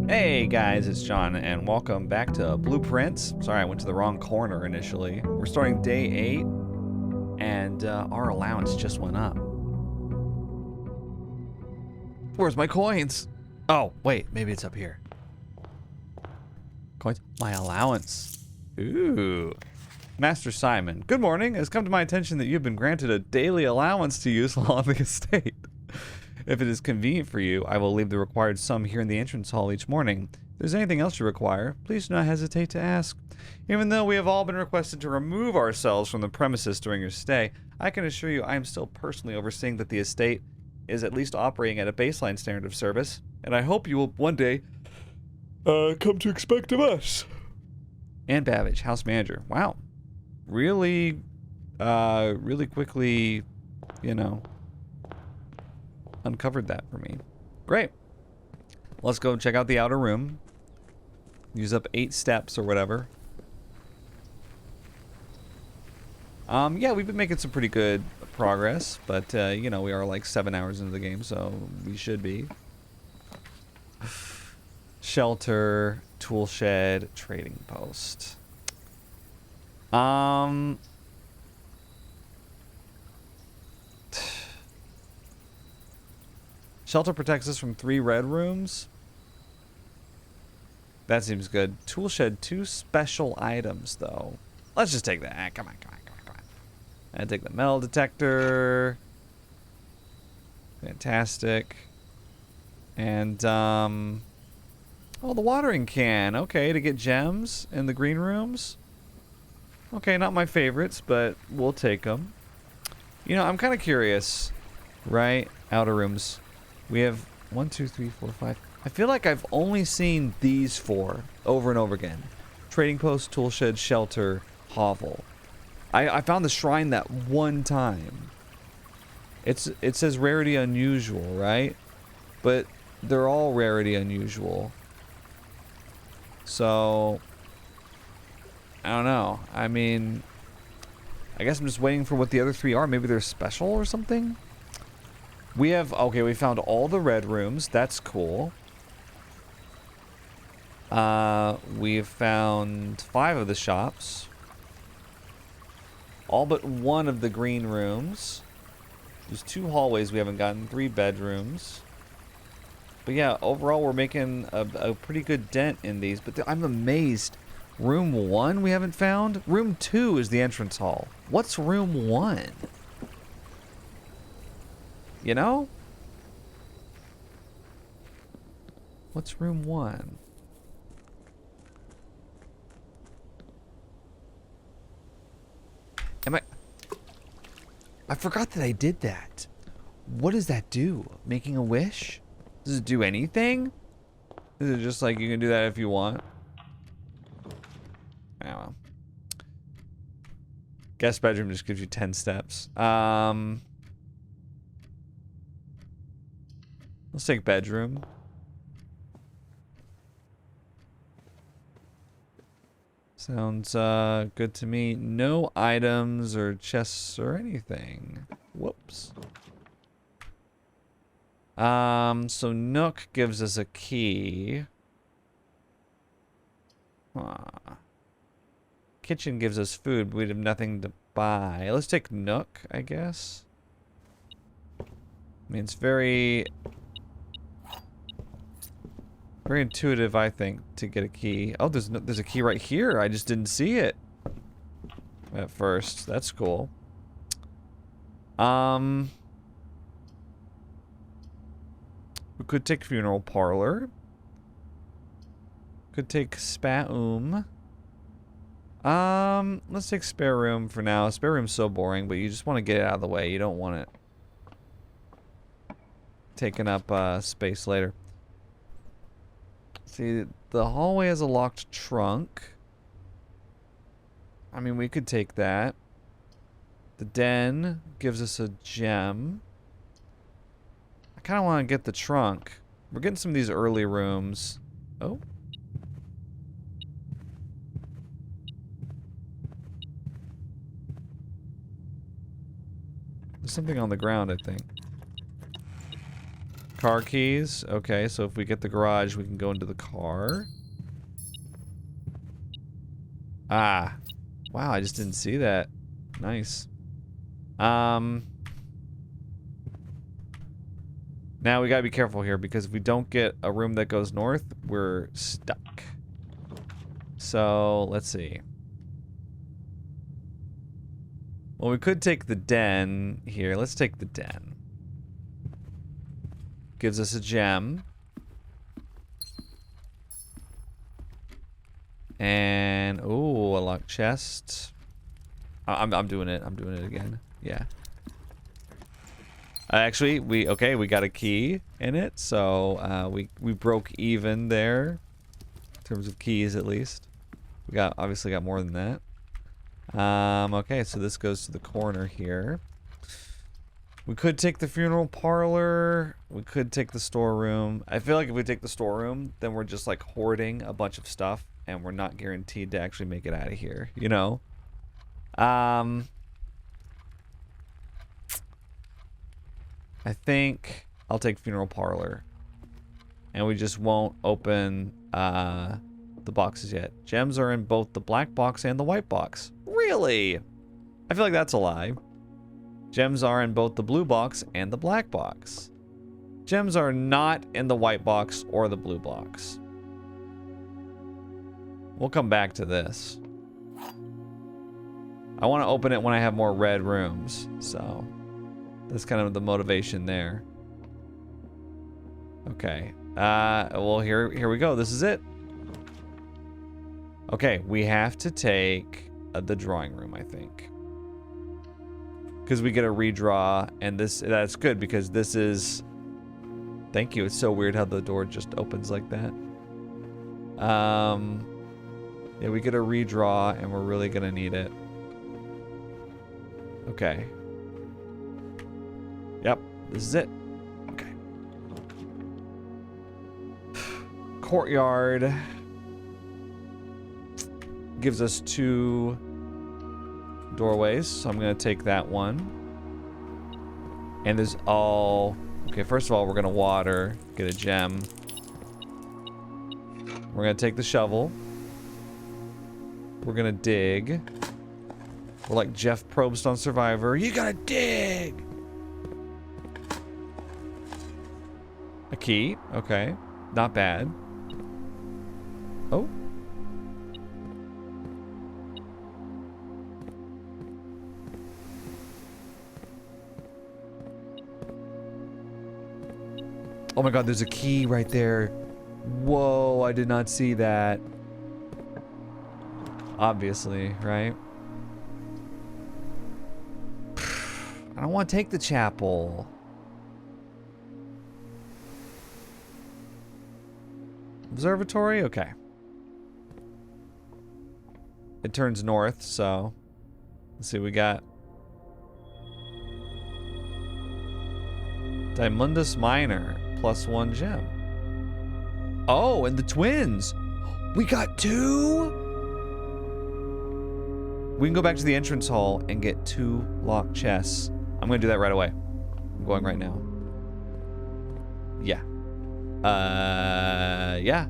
Hey guys, it's John, and welcome back to Blueprints. Sorry, I went to the wrong corner initially. We're starting day 8, and our allowance just went up. Where's my coins? Oh, wait, maybe it's up here. Coins? My allowance. Ooh. Master Simon, good morning. It has come to my attention that you've been granted a daily allowance to use along the estate. If it is convenient for you, I will leave the required sum here in the entrance hall each morning. If there's anything else you require, please do not hesitate to ask. Even though we have all been requested to remove ourselves from the premises during your stay, I can assure you I am still personally overseeing that the estate is at least operating at a baseline standard of service, and I hope you will one day come to expect of us. And Babbage, house manager. Wow. Really quickly, you know, uncovered that for me. Great. Let's go check out the outer room. Use up 8 steps or whatever. Yeah, we've been making some pretty good progress, but you know, we are like 7 hours into the game, so we should be. Shelter, tool shed, trading post. Shelter protects us from 3 red rooms. That seems good. Tool shed, 2 special items, though. Let's just take that. Ah, come on. And take the metal detector. Fantastic. And, oh, the watering can. Okay, to get gems in the green rooms. Okay, not my favorites, but we'll take them. You know, I'm kind of curious, right? Outer rooms. We have 1, 2, 3, 4, 5. I feel like I've only seen these 4 over and over again. Trading post, tool shed, shelter, hovel. I found the shrine that one time. It says rarity unusual, right? But they're all rarity unusual. So I don't know. I mean, I guess I'm just waiting for what the other 3 are. Maybe they're special or something? We have, okay, we found all the red rooms. That's cool. We've found 5 of the shops. All but 1 of the green rooms. There's 2 hallways we haven't gotten, 3 bedrooms. But yeah, overall we're making a pretty good dent in these. But I'm amazed. Room 1 we haven't found? Room 2 is the entrance hall. What's room 1? You know? What's room 1? I forgot that I did that. What does that do? Making a wish? Does it do anything? Is it just like you can do that if you want? Oh well. Guest bedroom just gives you 10 steps. Let's take bedroom. Sounds good to me. No items or chests or anything. Whoops. So Nook gives us a key. Kitchen gives us food, but we have nothing to buy. Let's take Nook, I guess. I mean, it's very intuitive, I think, to get a key. Oh, there's a key right here. I just didn't see it at first. That's cool. We could take funeral parlor. Could take spa room. Let's take spare room for now. Spare room's so boring, but you just want to get it out of the way. You don't want it taking up space later. See, the hallway has a locked trunk. I mean, we could take that. The den gives us a gem. I kind of want to get the trunk. We're getting some of these early rooms. Oh. There's something on the ground, I think. Car keys. Okay, so if we get the garage, we can go into the car. Ah. Wow, I just didn't see that. Nice. Now we gotta be careful here because if we don't get a room that goes north, we're stuck. So, let's see. Well, we could take the den here. Let's take the den. Gives us a gem. And, ooh, a locked chest. I'm doing it. I'm doing it again. Yeah. Actually, we got a key in it, so we broke even there in terms of keys at least. We obviously got more than that. Okay, so this goes to the corner here. We could take the funeral parlor. We could take the storeroom. I feel like if we take the storeroom, then we're just like hoarding a bunch of stuff, and we're not guaranteed to actually make it out of here. You know. I think I'll take funeral parlor. And we just won't open the boxes yet. Gems are in both the black box and the white box. Really? I feel like that's a lie. Gems are in both the blue box and the black box. Gems are not in the white box or the blue box. We'll come back to this. I want to open it when I have more red rooms, so that's kind of the motivation there. Okay. Well, here we go. This is it. Okay, we have to take the drawing room, I think. Because we get a redraw, and that's good because this is... Thank you. It's so weird how the door just opens like that. Yeah, we get a redraw, and we're really gonna need it. Okay. Yep, this is it. Okay. Courtyard gives us 2 doorways, so I'm gonna take that one. And there's all... Okay, first of all, we're gonna water, get a gem. We're gonna take the shovel. We're gonna dig. We're like Jeff Probst on Survivor. You gotta dig! A key, okay. Not bad. Oh. Oh my god, there's a key right there. Whoa, I did not see that. Obviously, right? I don't want to take the chapel. Observatory? Okay. It turns north, so... Let's see what we got. Dimundus Minor. +1 gem. Oh, and the twins! We got 2?! We can go back to the entrance hall and get 2 locked chests. I'm gonna do that right away. I'm going right now. Yeah. Yeah.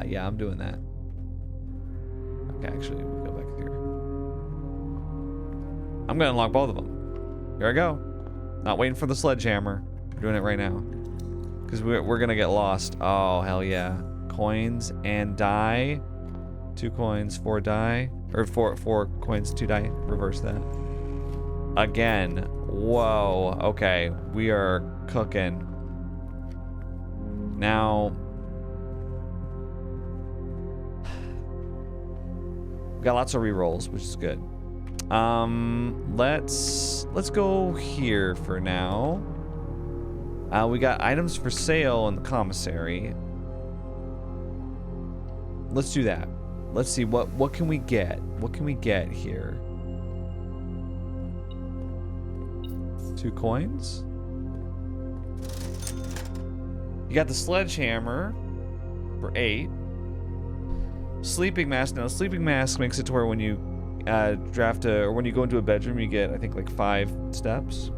Yeah, I'm doing that. Okay, actually, we'll go back here. I'm gonna unlock both of them. Here I go. Not waiting for the sledgehammer. We're doing it right now. Because we're gonna get lost. Oh, hell yeah. Coins and die. 2 coins, 4 die. Or 4 coins, 2 die. Reverse that. Again. Whoa. Okay. We are cooking. Now. We got lots of rerolls, which is good. Let's go here for now. We got items for sale in the commissary. Let's do that. Let's see what can we get? What can we get here? 2 coins. You got the sledgehammer for 8. Sleeping mask. Now, sleeping mask makes it to where when you or when you go into a bedroom, you get, I think, like 5 steps.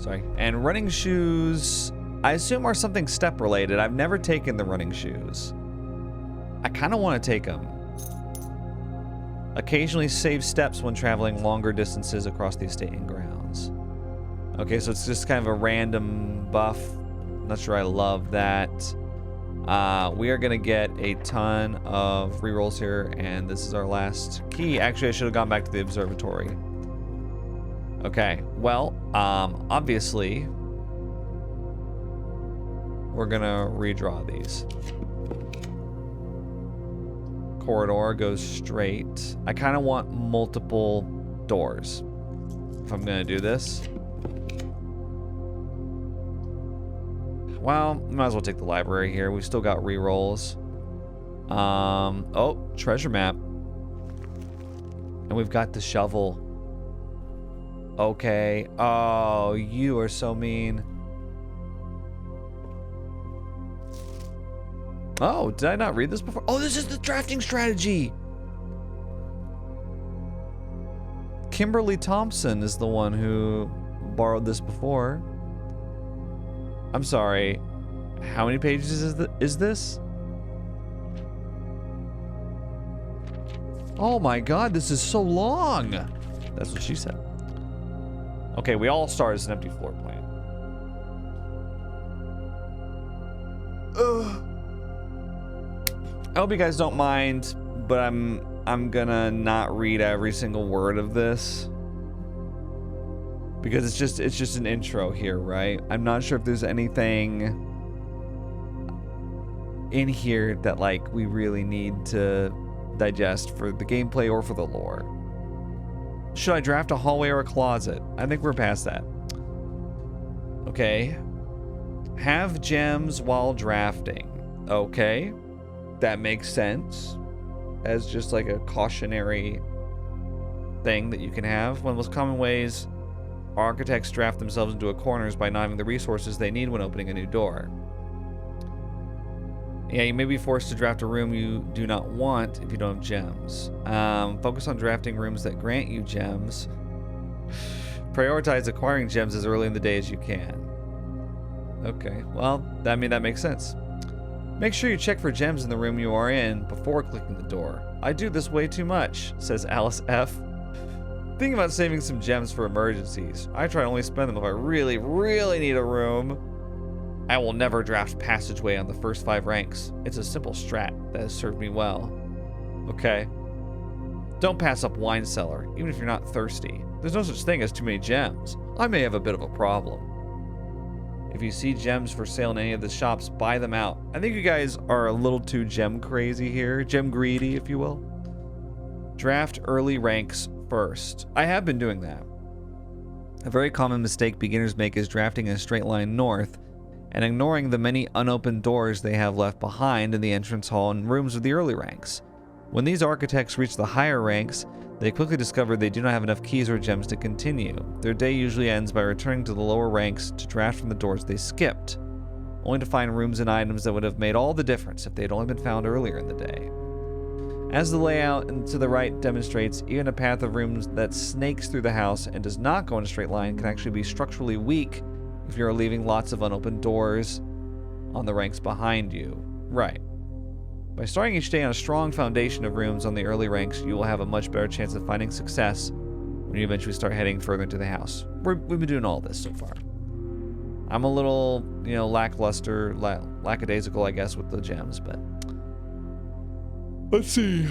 Sorry. And running shoes, I assume are something step related. I've never taken the running shoes. I kind of want to take them. Occasionally save steps when traveling longer distances across the estate and grounds. Okay, so it's just kind of a random buff. Not sure I love that. We are going to get a ton of rerolls here, and this is our last key. Actually, I should have gone back to the observatory. Okay, well, obviously, we're going to redraw these. Corridor goes straight. I kind of want multiple doors if I'm going to do this. Well, might as well take the library here. We've still got rerolls. Oh, treasure map. And we've got the shovel. Okay. Oh, you are so mean. Oh, did I not read this before? Oh, this is the drafting strategy. Kimberly Thompson is the one who borrowed this before. I'm sorry. How many pages is this? Oh my god, this is so long. That's what she said. Okay, we all start as an empty floor plan. Ugh. I hope you guys don't mind, but I'm gonna not read every single word of this. Because it's just an intro here, right? I'm not sure if there's anything in here that like we really need to digest for the gameplay or for the lore. Should I draft a hallway or a closet? I think we're past that. Okay. Have gems while drafting. Okay. That makes sense. As just like a cautionary thing that you can have. One of the most common ways architects draft themselves into a corner is by not having the resources they need when opening a new door. Yeah, you may be forced to draft a room you do not want if you don't have gems. Focus on drafting rooms that grant you gems. Prioritize acquiring gems as early in the day as you can. Okay, well, that makes sense. Make sure you check for gems in the room you are in before clicking the door. I do this way too much, says Alice F. Think about saving some gems for emergencies. I try to only spend them if I really, really need a room. I will never draft passageway on the first 5 ranks. It's a simple strat that has served me well. Okay. Don't pass up wine cellar, even if you're not thirsty. There's no such thing as too many gems. I may have a bit of a problem. If you see gems for sale in any of the shops, buy them out. I think you guys are a little too gem crazy here. Gem greedy, if you will. Draft early ranks first. I have been doing that. A very common mistake beginners make is drafting in a straight line north and ignoring the many unopened doors they have left behind in the entrance hall and rooms of the early ranks. When these architects reach the higher ranks, they quickly discover they do not have enough keys or gems to continue. Their day usually ends by returning to the lower ranks to draft from the doors they skipped, only to find rooms and items that would have made all the difference if they had only been found earlier in the day. As the layout to the right demonstrates, even a path of rooms that snakes through the house and does not go in a straight line can actually be structurally weak if you are leaving lots of unopened doors on the ranks behind you. Right. By starting each day on a strong foundation of rooms on the early ranks, you will have a much better chance of finding success when you eventually start heading further into the house. We've been doing all this so far. I'm a little, lackluster, lackadaisical, I guess, with the gems, but let's see.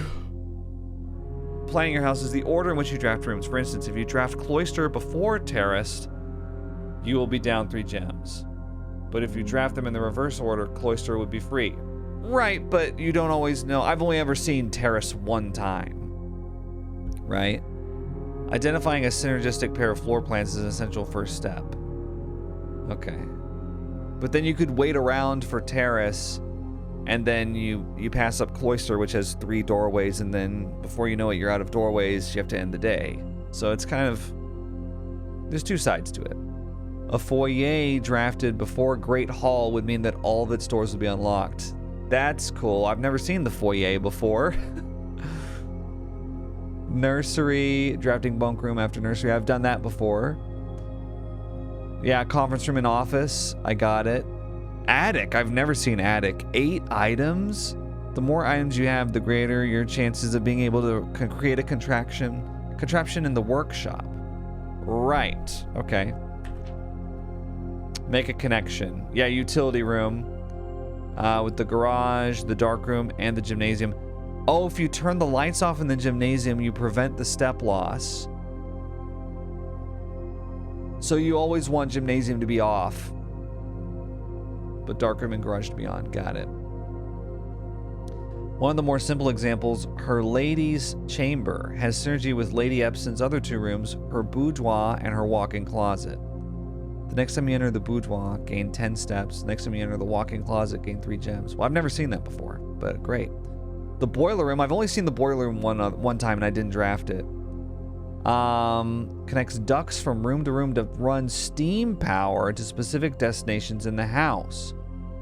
Planning your house is the order in which you draft rooms. For instance, if you draft cloister before terrace, you will be down 3 gems. But if you draft them in the reverse order, cloister would be free. Right, but you don't always know. I've only ever seen terrace 1 time. Right? Identifying a synergistic pair of floor plans is an essential first step. Okay. But then you could wait around for terrace, and then you pass up cloister, which has 3 doorways, and then before you know it, you're out of doorways. You have to end the day. So it's kind of... there's 2 sides to it. A foyer drafted before Great Hall would mean that all of its doors would be unlocked. That's cool. I've never seen the foyer before. Nursery, drafting bunk room after nursery. I've done that before. Yeah, conference room and office. I got it. Attic. I've never seen attic. 8 items. The more items you have, the greater your chances of being able to create a contraption in the workshop. Right. Okay. Make a connection. Yeah, utility room. With the garage, the dark room, and the gymnasium. Oh, if you turn the lights off in the gymnasium, you prevent the step loss. So you always want gymnasium to be off, but dark room and garage to be on. Got it. One of the more simple examples, her lady's chamber has synergy with Lady Epson's other 2 rooms, her boudoir and her walk-in closet. The next time you enter the boudoir, gain 10 steps. The next time you enter the walk-in closet, gain 3 gems. Well, I've never seen that before, but great. The boiler room, I've only seen the boiler room one time and I didn't draft it. Connects ducts from room to room to run steam power to specific destinations in the house.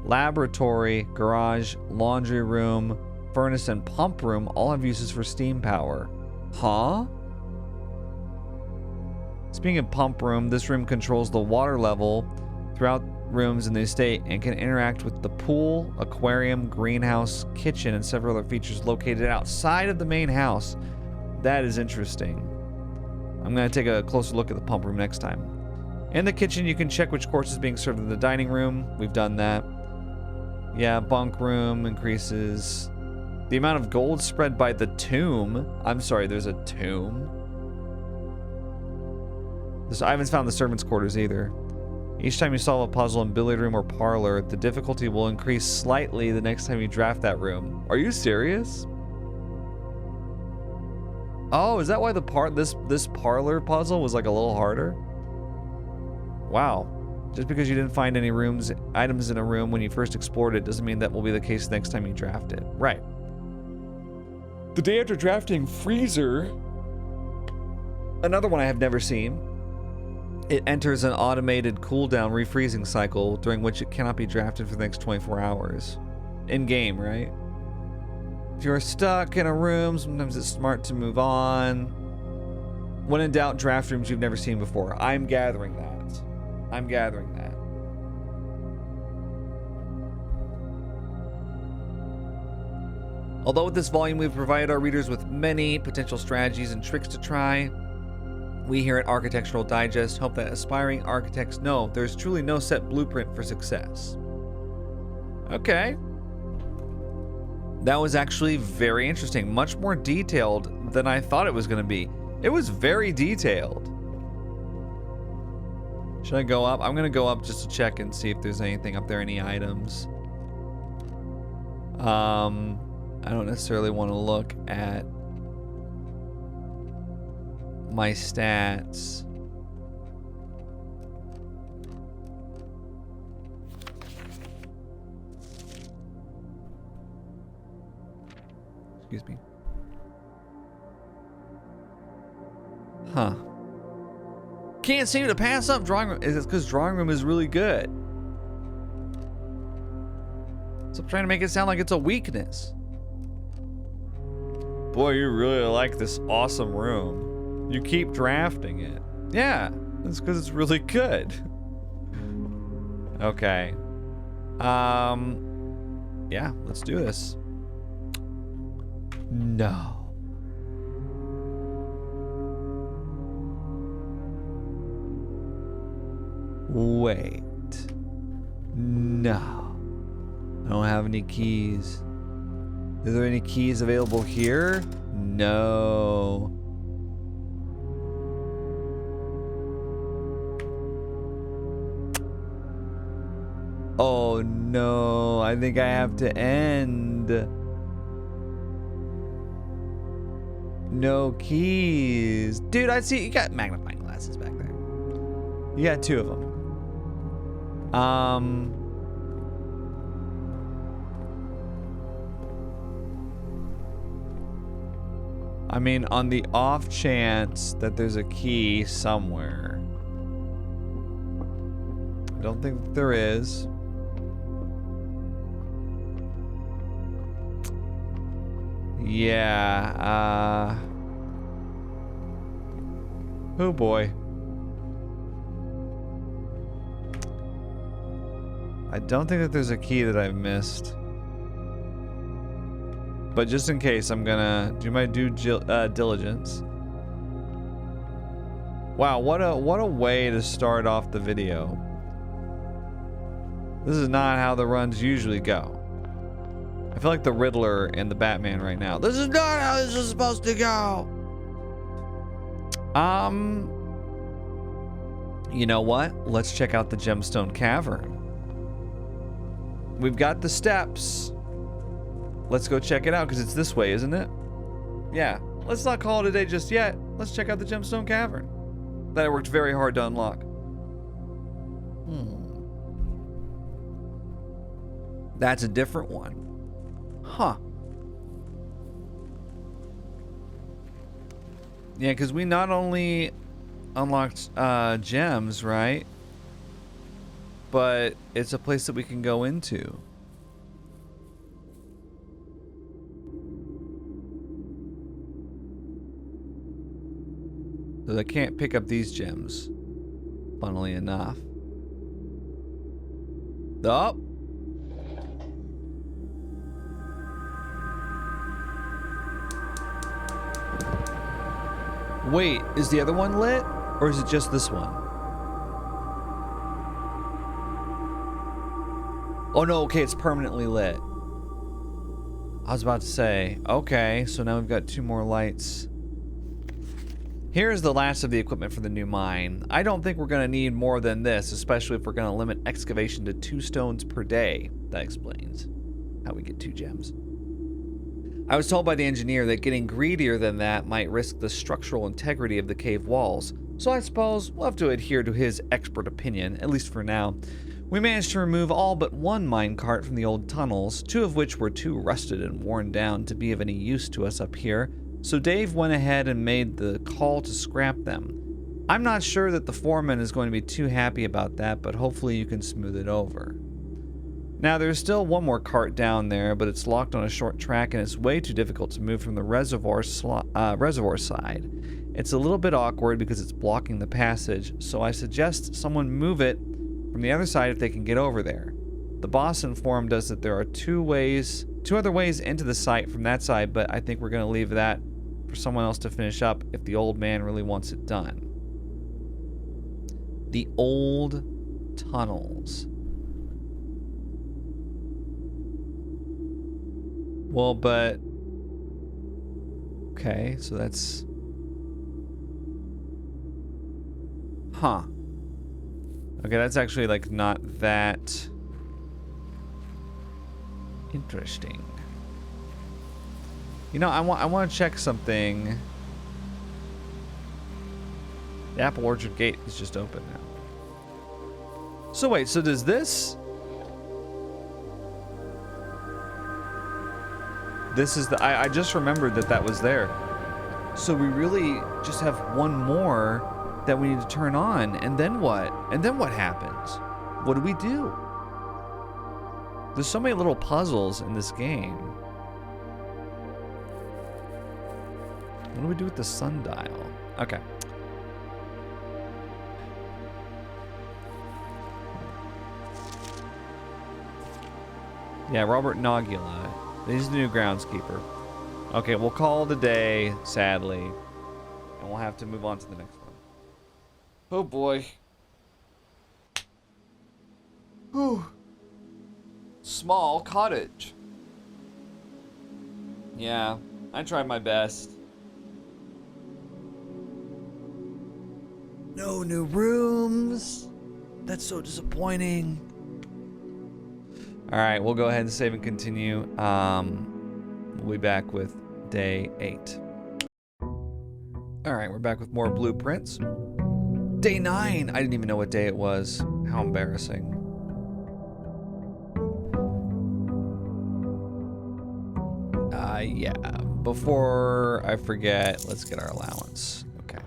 Laboratory, garage, laundry room, furnace, and pump room all have uses for steam power. Huh? Speaking of pump room, this room controls the water level throughout rooms in the estate and can interact with the pool, aquarium, greenhouse, kitchen, and several other features located outside of the main house. That is interesting. I'm going to take a closer look at the pump room next time. In the kitchen, you can check which course is being served in the dining room. We've done that. Yeah, bunk room increases the amount of gold spread by the tomb. I'm sorry, there's a tomb. I haven't found the servants' quarters either. Each time you solve a puzzle in billiard room or parlor, the difficulty will increase slightly the next time you draft that room. Are you serious? Oh, is that why this parlor puzzle was like a little harder? Wow. Just because you didn't find any items in a room when you first explored it doesn't mean that will be the case next time you draft it. Right. The day after drafting Freezer, another one I have never seen. It enters an automated cooldown refreezing cycle during which it cannot be drafted for the next 24 hours. In game, right? If you're stuck in a room, sometimes it's smart to move on. When in doubt, draft rooms you've never seen before. I'm gathering that. I'm gathering that. Although with this volume we've provided our readers with many potential strategies and tricks to try, we here at Architectural Digest hope that aspiring architects know there's truly no set blueprint for success. Okay. That was actually very interesting. Much more detailed than I thought it was going to be. It was very detailed. Should I go up? I'm going to go up just to check and see if there's anything up there, any items. I don't necessarily want to look at my stats. Excuse me. Huh. Can't seem to pass up drawing room. Is it because drawing room is really good? So I'm trying to make it sound like it's a weakness. Boy, you really like this awesome room. You keep drafting it. Yeah, that's because it's really good. Okay. Yeah, let's do this. No. Wait. No. I don't have any keys. Is there any keys available here? No. Oh no, I think I have to end. No keys. Dude, I see you got magnifying glasses back there. You got 2 of them. I mean, on the off chance that there's a key somewhere. I don't think that there is. Yeah, oh boy. I don't think that there's a key that I've missed. But just in case, I'm gonna do my due diligence. Wow, what a way to start off the video. This is not how the runs usually go. I feel like the Riddler and the Batman right now. This is not how this is supposed to go. You know what? Let's check out the gemstone cavern. We've got the steps. Let's go check it out because it's this way, isn't it? Yeah. Let's not call it a day just yet. Let's check out the gemstone cavern that I worked very hard to unlock. That's a different one. Huh. Yeah, because we not only unlocked gems, right? But it's a place that we can go into. So I can't pick up these gems, funnily enough. Oh. Wait, is the other one lit? Or is it just this one? Oh no, okay, it's permanently lit. I was about to say, okay, so now we've got 2 more lights. Here's the last of the equipment for the new mine. I don't think we're gonna need more than this, especially if we're gonna limit excavation to 2 stones per day. That explains how we get 2 gems. I was told by the engineer that getting greedier than that might risk the structural integrity of the cave walls, so I suppose we'll have to adhere to his expert opinion, at least for now. We managed to remove all but 1 minecart from the old tunnels, 2 of which were too rusted and worn down to be of any use to us up here, so Dave went ahead and made the call to scrap them. I'm not sure that the foreman is going to be too happy about that, but hopefully you can smooth it over. Now, there's still 1 more cart down there, but it's locked on a short track and it's way too difficult to move from the reservoir side. It's a little bit awkward because it's blocking the passage, so I suggest someone move it from the other side if they can get over there. The boss informed us that there are 2 other ways into the site from that side, but I think we're going to leave that for someone else to finish up if the old man really wants it done. The old tunnels. Well, but... Okay, so that's... Huh. Okay, that's actually, like, not that... interesting. You know, I want to check something. The Apple Orchard gate is just open now. So wait, so does this... This is the... I just remembered that that was there. So we really just have 1 more that we need to turn on. And then what? And then what happens? What do we do? There's so many little puzzles in this game. What do we do with the sundial? Okay. Yeah, Robert Nogula. He's the new groundskeeper. Okay, we'll call it a day, sadly. And we'll have to move on to the next one. Oh boy. Whew. Small cottage. Yeah, I tried my best. No new rooms. That's so disappointing. Alright, we'll go ahead and save and continue. We'll be back with day 8. Alright, we're back with more blueprints. Day 9! I didn't even know what day it was. How embarrassing. Yeah. Before I forget, let's get our allowance. Okay.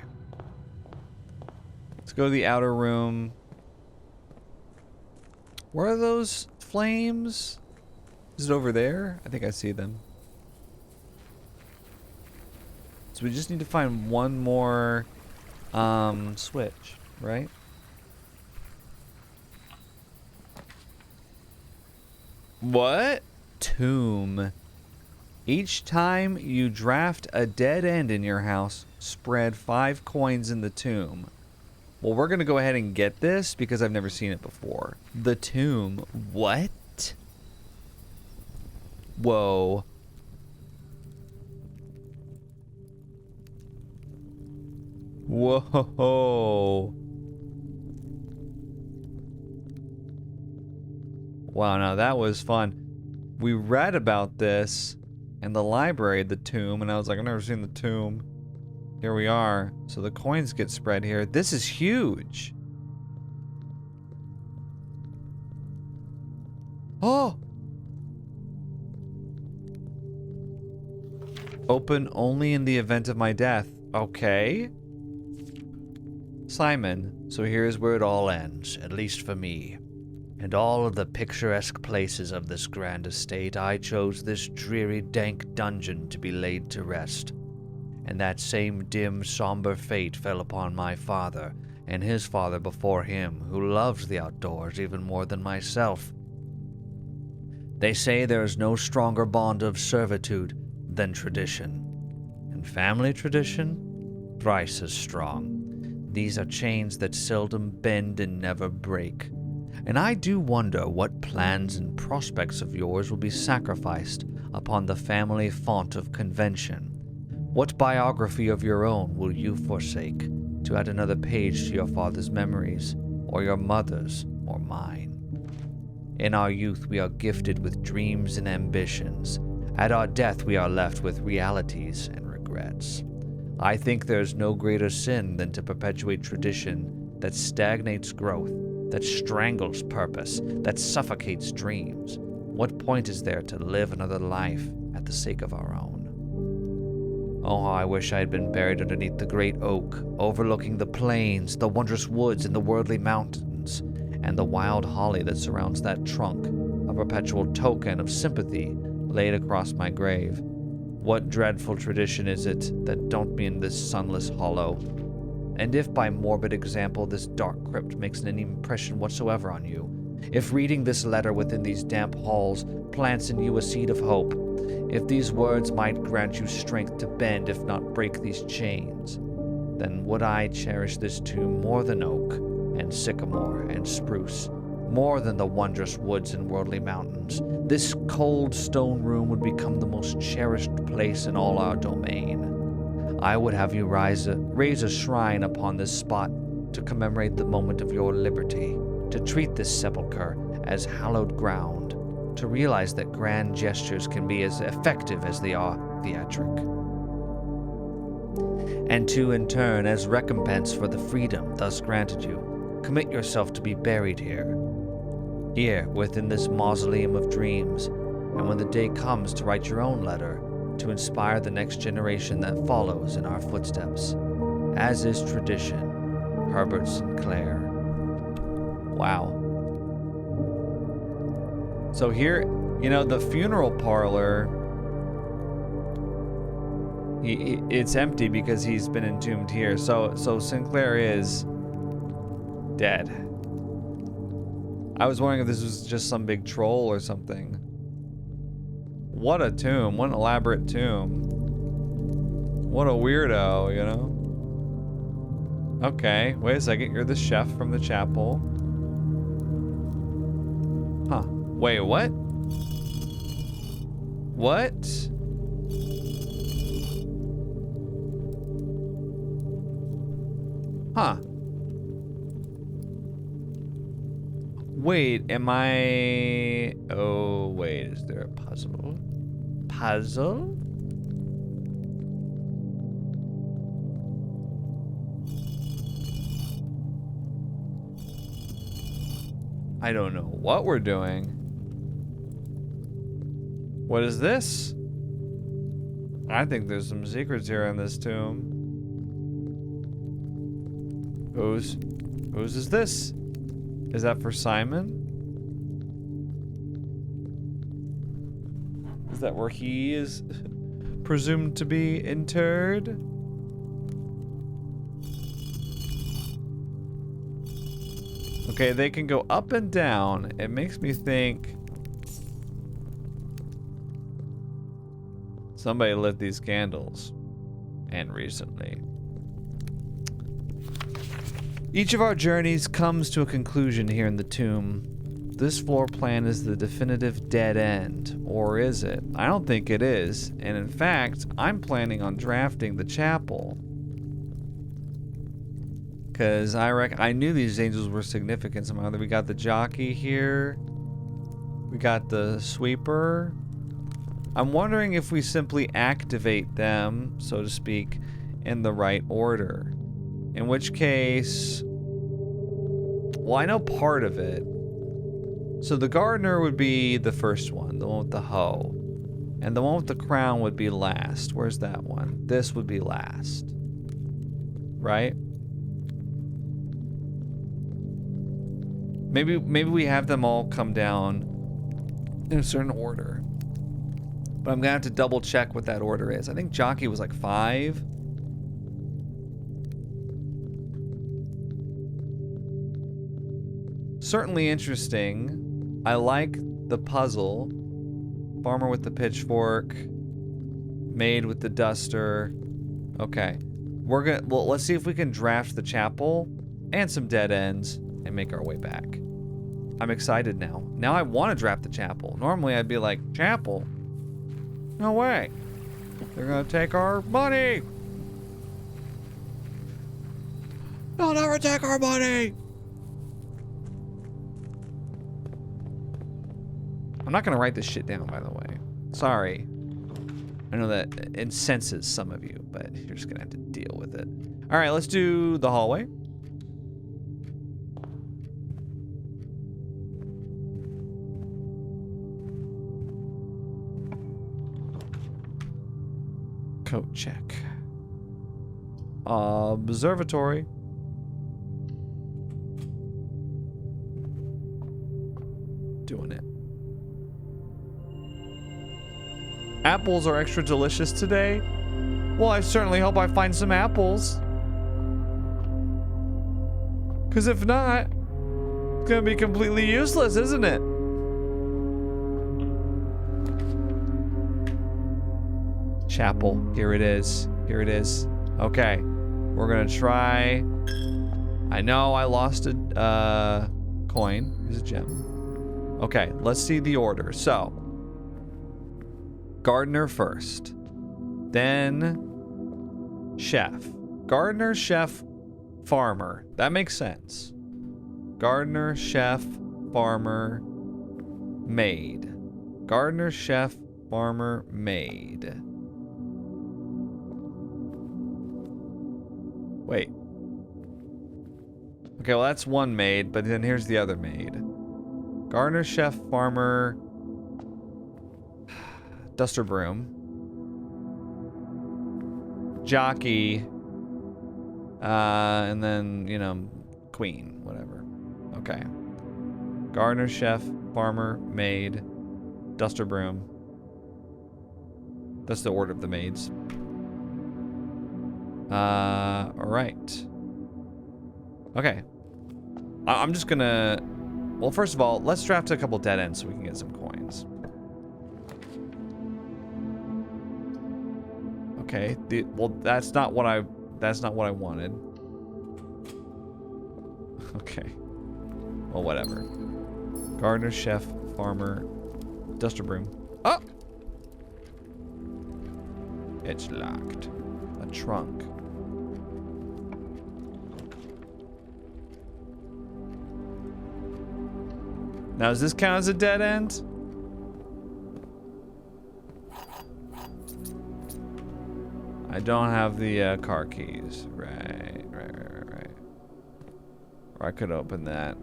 Let's go to the outer room. Where are those flames? Is it over there? I think I see them. So we just need to find 1 more switch, right? What? Tomb. Each time you draft a dead end in your house, spread 5 coins in the tomb. Well, we're going to go ahead and get this because I've never seen it before. The tomb. What? Whoa. Whoa. Wow, now that was fun. We read about this in the library, the tomb, and I was like, I've never seen the tomb. Here we are. So the coins get spread here. This is huge. Oh! Open only in the event of my death. Okay. Simon, so here's where it all ends, at least for me. And all of the picturesque places of this grand estate, I chose this dreary, dank dungeon to be laid to rest. And that same dim, somber fate fell upon my father, and his father before him, who loved the outdoors even more than myself. They say there is no stronger bond of servitude than tradition, and family tradition, thrice as strong. These are chains that seldom bend and never break. And I do wonder what plans and prospects of yours will be sacrificed upon the family font of convention. What biography of your own will you forsake to add another page to your father's memories, or your mother's, or mine? In our youth we are gifted with dreams and ambitions. At our death we are left with realities and regrets. I think there is no greater sin than to perpetuate tradition that stagnates growth, that strangles purpose, that suffocates dreams. What point is there to live another life at the sake of our own? Oh, how I wish I had been buried underneath the great oak, overlooking the plains, the wondrous woods, and the worldly mountains, and the wild holly that surrounds that trunk, a perpetual token of sympathy laid across my grave. What dreadful tradition is it that don't mean this sunless hollow? And if by morbid example this dark crypt makes any impression whatsoever on you, if reading this letter within these damp halls plants in you a seed of hope, if these words might grant you strength to bend if not break these chains, then would I cherish this tomb more than oak and sycamore and spruce, more than the wondrous woods and worldly mountains. This cold stone room would become the most cherished place in all our domain. I would have you raise a shrine upon this spot to commemorate the moment of your liberty, to treat this sepulchre as hallowed ground, to realize that grand gestures can be as effective as they are theatric. And to, in turn, as recompense for the freedom thus granted you, commit yourself to be buried here, within this mausoleum of dreams, and when the day comes to write your own letter, to inspire the next generation that follows in our footsteps. As is tradition, Herbert Sinclair. Wow. So here, you know, the funeral parlor, it's empty because he's been entombed here. So Sinclair is dead. I was wondering if this was just some big troll or something. What a tomb. What an elaborate tomb. What a weirdo, you know? Okay, wait a second. You're the chef from the chapel. Huh. Wait, what? What? Huh. Wait, am I... Oh, wait, is there a puzzle? Puzzle? I don't know what we're doing. What is this? I think there's some secrets here in this tomb. Whose is this? Is that for Simon? Is that where he is presumed to be interred? Okay, they can go up and down. It makes me think Somebody lit these candles. And recently. Each of our journeys comes to a conclusion here in the tomb. This floor plan is the definitive dead end. Or is it? I don't think it is. And in fact, I'm planning on drafting the chapel. Because I knew these angels were significant somehow. We got the jockey here. We got the sweeper. I'm wondering if we simply activate them, so to speak, in the right order. In which case... Well, I know part of it. So the gardener would be the first one, the one with the hoe. And the one with the crown would be last. Where's that one? This would be last. Right? Maybe we have them all come down in a certain order. But I'm gonna have to double check what that order is. I think jockey was like 5. Certainly interesting. I like the puzzle. Farmer with the pitchfork. Maid with the duster. Okay. Well, let's see if we can draft the chapel and some dead ends and make our way back. I'm excited now. Now I want to draft the chapel. Normally I'd be like, chapel? No way. They're gonna take our money. They'll never take our money. I'm not gonna write this shit down, by the way. Sorry. I know that incenses some of you, but you're just gonna have to deal with it. All right, let's do the hallway. Coat check. Observatory. Doing it. Apples are extra delicious today. Well, I certainly hope I find some apples. Because if not, it's gonna be completely useless, isn't it? Chapel. Here it is. Here it is. Okay. We're gonna try. I know I lost a coin. Here's a gem. Okay, let's see the order. So, gardener first. Then chef. Gardener, chef, farmer. That makes sense. Gardener, chef, farmer, maid. Gardener, chef, farmer, maid. Wait. Okay, well that's one maid, but then here's the other maid. Gardener, chef, farmer, duster broom, jockey, and then, you know, queen, whatever. Okay. Gardener, chef, farmer, maid, duster broom. That's the order of the maids. Alright. Okay. I'm just gonna... Well, first of all, let's draft a couple dead ends so we can get some coins. Okay. Well, that's not what I wanted. Okay. Well, whatever. Gardener, chef, farmer, duster broom. Oh! It's locked. A trunk. Now, does this count as a dead end? I don't have the car keys. Right. Or I could open that.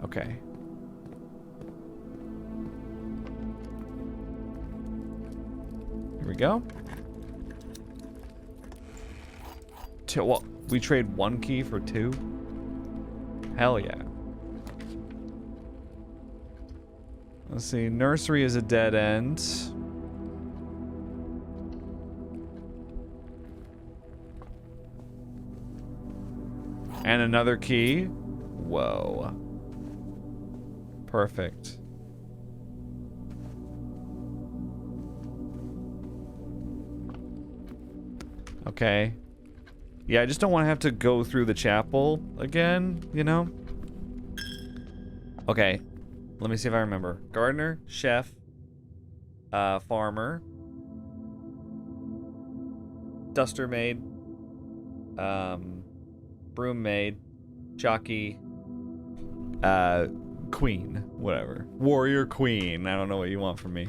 Okay. Here we go. Well, we trade 1 key for 2? Hell yeah. Let's see. Nursery is a dead end. And another key. Whoa. Perfect. Okay. Yeah, I just don't want to have to go through the chapel again, you know? Okay. Let me see if I remember. Gardener, chef, farmer, duster maid, broom maid, jockey, queen, whatever. Warrior queen. I don't know what you want from me.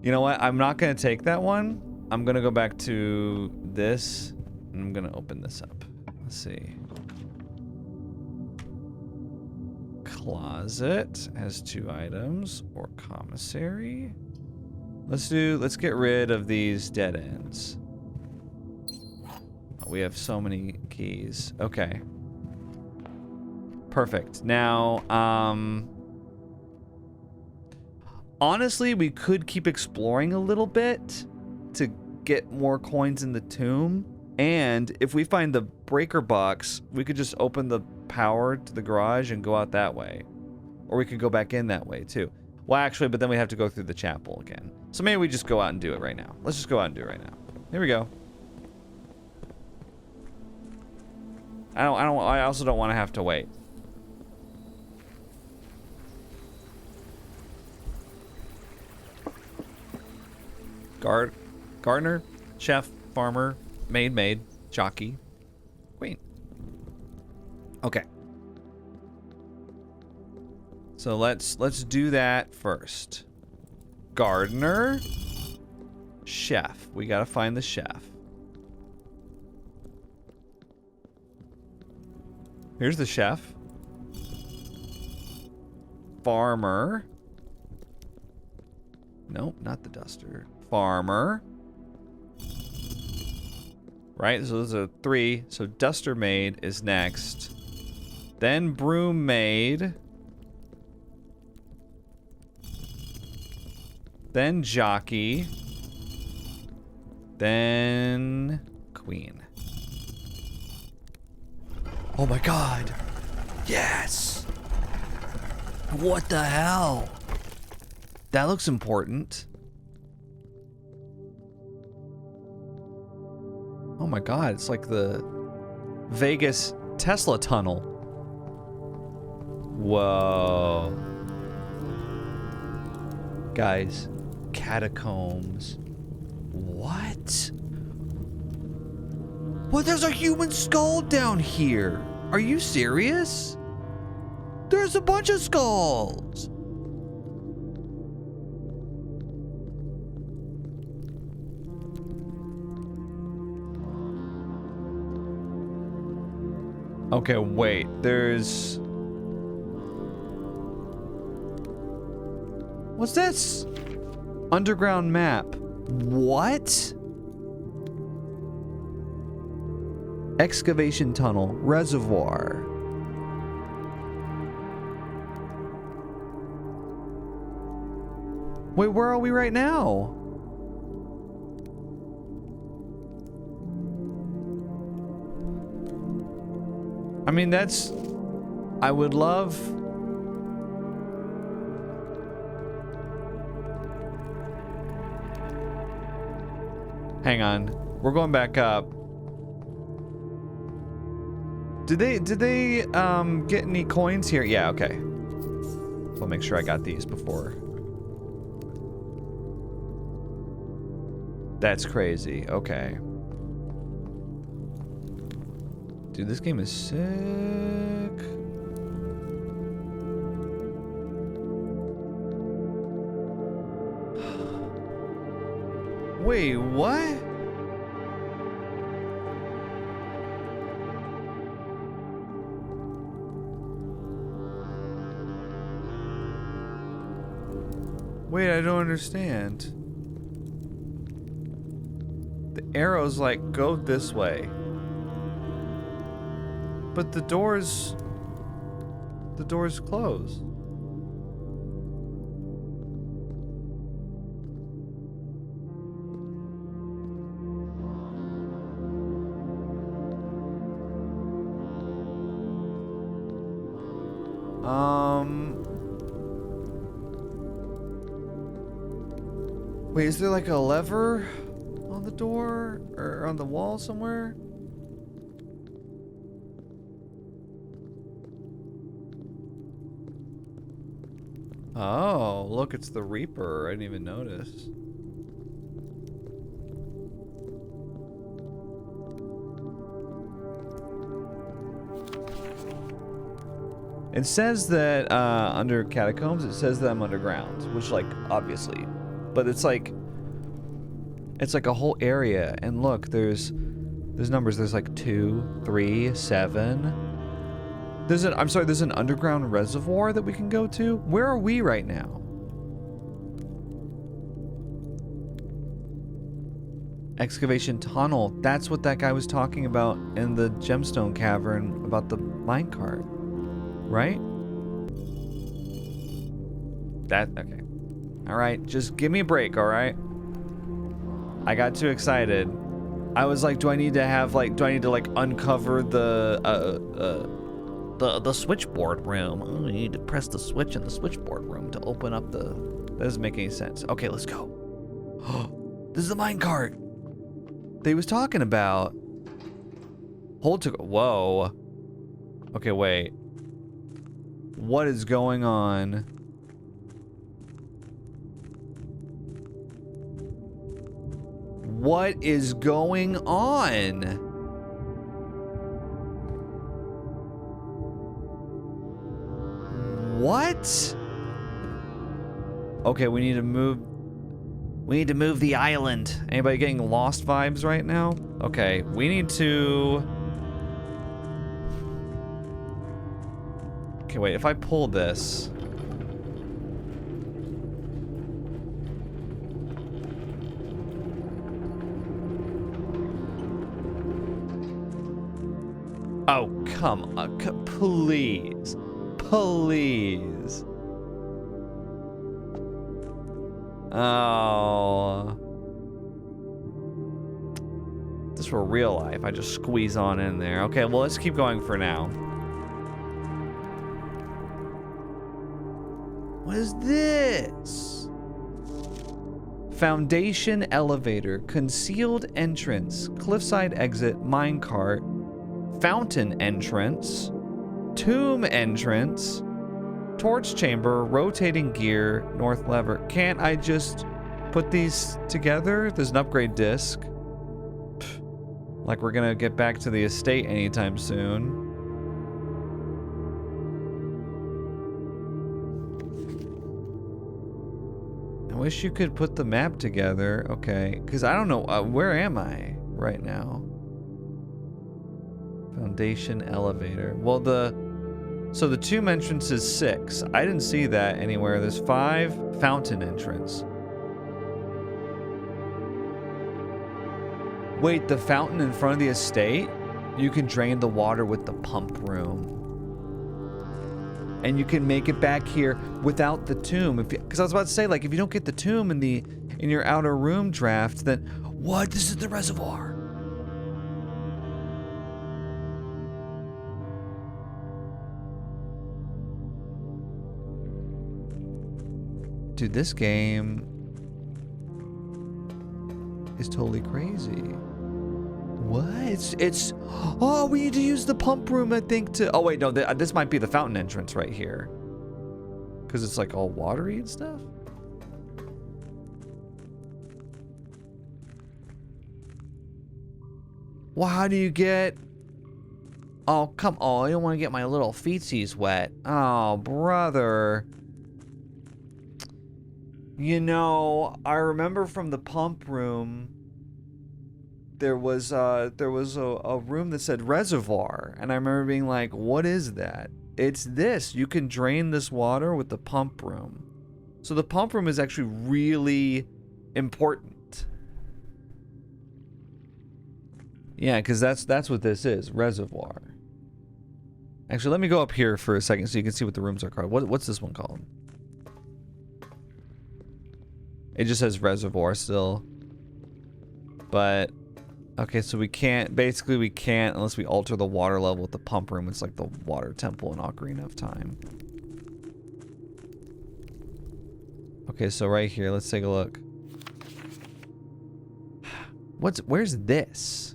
You know what? I'm not going to take that one. I'm going to go back to this, and I'm going to open this up. Let's see. Closet has 2 items, or commissary. Let's get rid of these dead ends. We have so many keys. Okay. Perfect. Now, honestly, we could keep exploring a little bit to get more coins in the tomb. And if we find the breaker box, we could just open the power to the garage and go out that way. Or we could go back in that way too. Well, actually, but then we have to go through the chapel again. So maybe we just go out and do it right now. Let's just go out and do it right now. Here we go. I also don't want to have to wait. Gardener, chef, farmer, maid, jockey, queen. Okay. So let's do that first. Gardener, chef. We gotta find the chef. Here's the chef. Farmer. Nope, not the duster. Farmer. Right, so those are 3. So duster maid is next. Then broom maid. Then jockey. Then queen. Oh my god. Yes. What the hell? That looks important. Oh my god, it's like the Vegas Tesla tunnel. Whoa. Guys, catacombs. What? Well, there's a human skull down here. Are you serious? There's a bunch of skulls. Okay, wait. There's... What's this? Underground map. What? Excavation tunnel. Reservoir. Wait, where are we right now? I mean, that's... I would love... Hang on. We're going back up. Did they get any coins here? Yeah, okay. So I'll make sure I got these before. That's crazy. Okay. Dude, this game is sick. Wait, what? Wait, I don't understand. The arrows like go this way. But the door's closed. Wait, is there like a lever on the door or on the wall somewhere? Oh, look, it's the Reaper. I didn't even notice. It says that under catacombs, it says that I'm underground, which, like, obviously, but it's like a whole area. And look, there's numbers. There's like 2, 3, 7. There's an underground reservoir that we can go to. Where are we right now? Excavation tunnel. That's what that guy was talking about in the gemstone cavern about the minecart. Right? Okay. Alright, just give me a break, alright? I got too excited. I was like, do I need to uncover the switchboard room? Oh, you need to press the switch in the switchboard room to open up the... That doesn't make any sense. Okay, let's go. This is the minecart they was talking about. Hold to... Whoa. Okay, wait. What is going on? What is going on? What? Okay, we need to move. We need to move the island. Anybody getting Lost vibes right now? Okay, we need to... Okay, wait, if I pull this... Oh, come on, please. Please. Oh. This were real life. I just squeeze on in there. Okay, well, let's keep going for now. What is this? Foundation elevator, concealed entrance, cliffside exit, minecart, fountain entrance, tomb entrance, torch chamber, rotating gear, north lever. Can't I just put these together? There's an upgrade disc. Pfft. Like we're gonna get back to the estate anytime soon. I wish you could put the map together. Okay, because I don't know, where am I right now? Foundation elevator. Well, so the tomb entrance is 6. I didn't see that anywhere. There's 5 fountain entrance. Wait, the fountain in front of the estate? You can drain the water with the pump room. And you can make it back here without the tomb. Because I was about to say, like, if you don't get the tomb in your outer room draft, then what? This is the reservoir. Dude, this game is totally crazy. What? It's oh, we need to use the pump room, I think, to... Oh, wait, no, this might be the fountain entrance right here. Because it's, like, all watery and stuff. Well, how do you get... Oh, come on, I don't want to get my little feetsies wet. Oh, brother. You know, I remember from the pump room, there was a room that said reservoir, and I remember being like, what is that? It's this. You can drain this water with the pump room. So the pump room is actually really important. Yeah, because that's what this is, reservoir. Actually, let me go up here for a second so you can see what the rooms are called. What's this one called? It just says reservoir still. But, okay, so we can't, basically we can't unless we alter the water level with the pump room. It's like the water temple in Ocarina of Time. Okay, so right here, let's take a look. Where's this?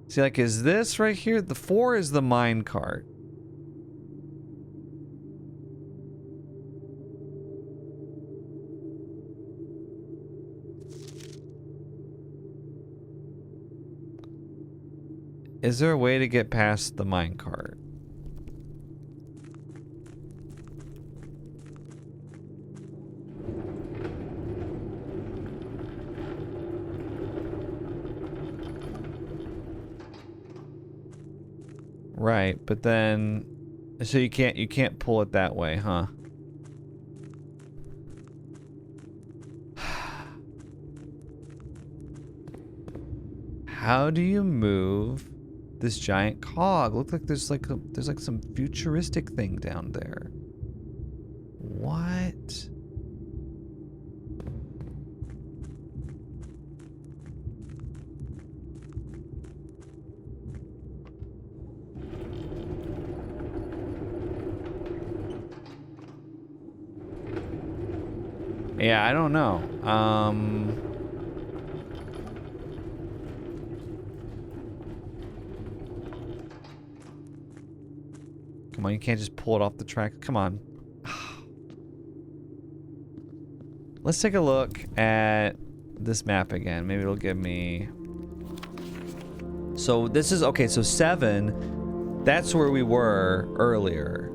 See, like, is this right here? The 4 is the mine cart. Is there a way to get past the mine cart? Right, but then so you can't pull it that way, huh? How do you move this giant cog? Looks like there's like some futuristic thing down there. What? Yeah, I don't know. Come on, you can't just pull it off the track. Come on. Let's take a look at this map again. Maybe it'll give me... So this is... Okay, so 7, that's where we were earlier.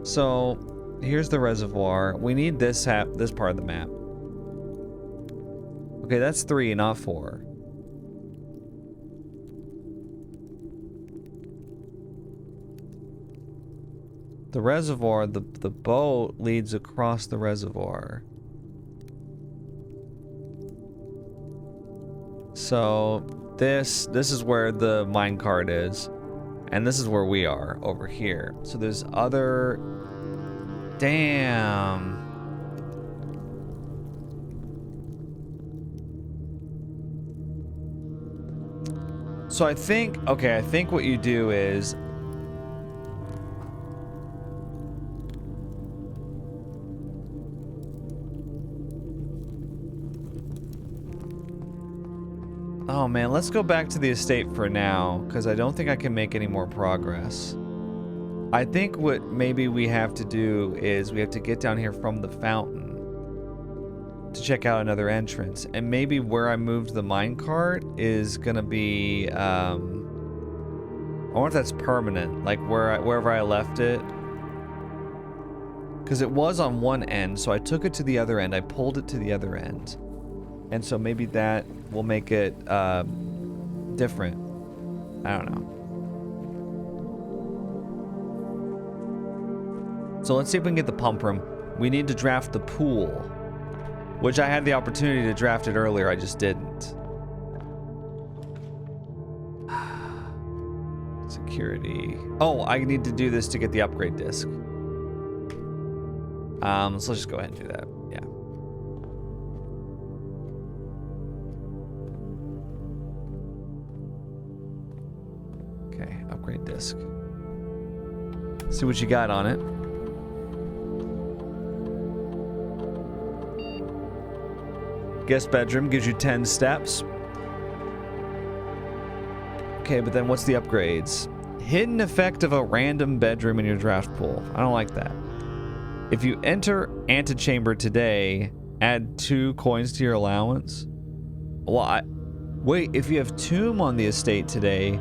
So... Here's the reservoir. We need this part of the map. Okay, that's 3, not 4. The reservoir, the boat leads across the reservoir. So this is where the minecart is, and this is where we are over here. So there's other... Damn. So I think what you do is... Oh man, let's go back to the estate for now, because I don't think I can make any more progress. I think what maybe we have to do is we have to get down here from the fountain to check out another entrance. And maybe where I moved the minecart is gonna be, I wonder if that's permanent, like wherever I left it. Because it was on one end, so I took it to the other end, I pulled it to the other end. And so maybe that will make it different. I don't know. So let's see if we can get the pump room. We need to draft the pool, which I had the opportunity to draft it earlier. I just didn't. Security. Oh, I need to do this to get the upgrade disc. So let's just go ahead and do that. Yeah. Okay, upgrade disc. See what you got on it. Guest bedroom gives you 10 steps. Okay, but then what's the upgrades? Hidden effect of a random bedroom in your draft pool. I don't like that. If you enter antechamber today, add 2 coins to your allowance. Well, wait, if you have tomb on the estate today,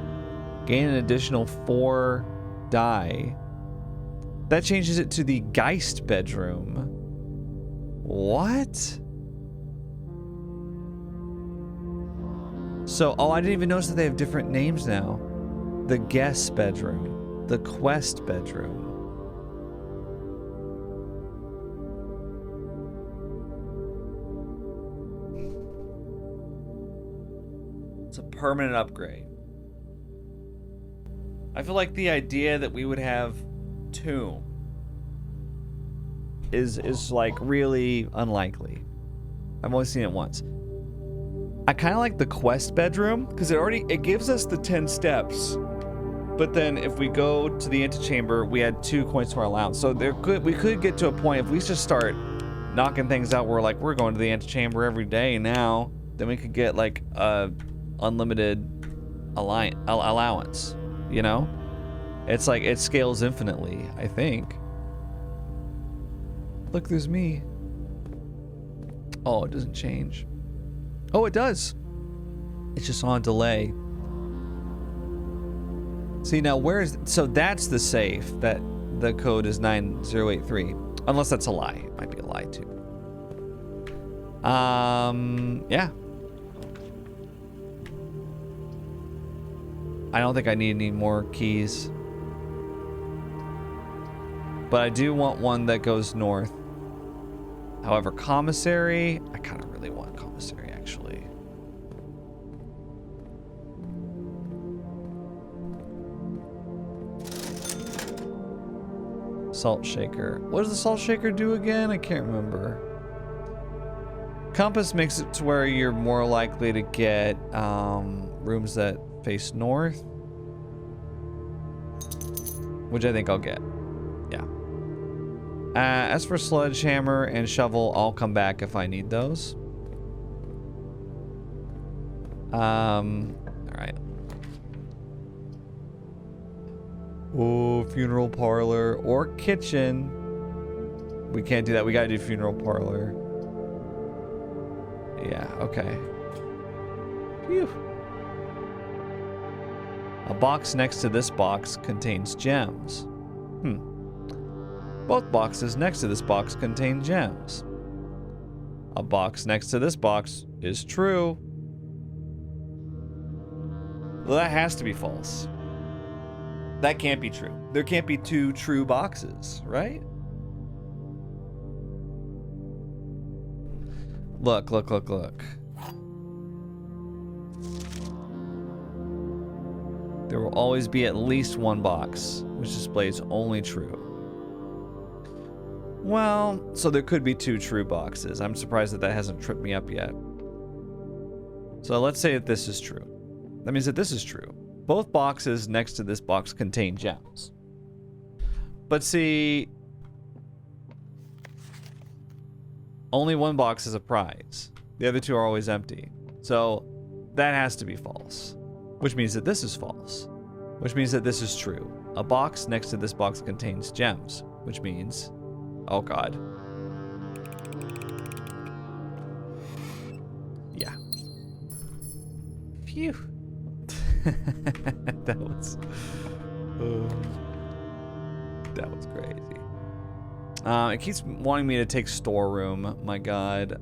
gain an additional 4 die. That changes it to the Geist bedroom. What? So, oh, I didn't even notice that they have different names now. The guest bedroom, the quest bedroom. It's a permanent upgrade. I feel like the idea that we would have tomb is like really unlikely. I've only seen it once. I kind of like the quest bedroom because it gives us the 10 steps, but then if we go to the antechamber, we add 2 coins to our allowance. So we could get to a point if we just start knocking things out. We're going to the antechamber every day now. Then we could get like a unlimited allowance, you know? It's like it scales infinitely, I think. Look, there's me. Oh, it doesn't change. Oh, it does. It's just on delay. See, now so that's the safe that the code is 9083. Unless that's a lie. It might be a lie too. Yeah. I don't think I need any more keys. But I do want one that goes north. However, commissary, I kind of really want commissary actually. Salt shaker. What does the salt shaker do again? I can't remember. Compass makes it to where you're more likely to get rooms that face north, which I think I'll get. Yeah. As for sledgehammer and shovel, I'll come back if I need those. All right. Oh, funeral parlor or kitchen. We can't do that. We gotta do funeral parlor. Yeah, okay. Phew. A box next to this box contains gems. Both boxes next to this box contain gems. A box next to this box is true. Well, that has to be false. That can't be true. There can't be two true boxes, right? Look, look, look, look. There will always be at least one box, which displays only true. Well, so there could be two true boxes. I'm surprised that hasn't tripped me up yet. So let's say that this is true. That means that this is true. Both boxes next to this box contain gems. But see, only one box is a prize. The other two are always empty. So that has to be false, which means that this is false, which means that this is true. A box next to this box contains gems, which means, oh God. Yeah. Phew. That was crazy. It keeps wanting me to take storeroom. My God.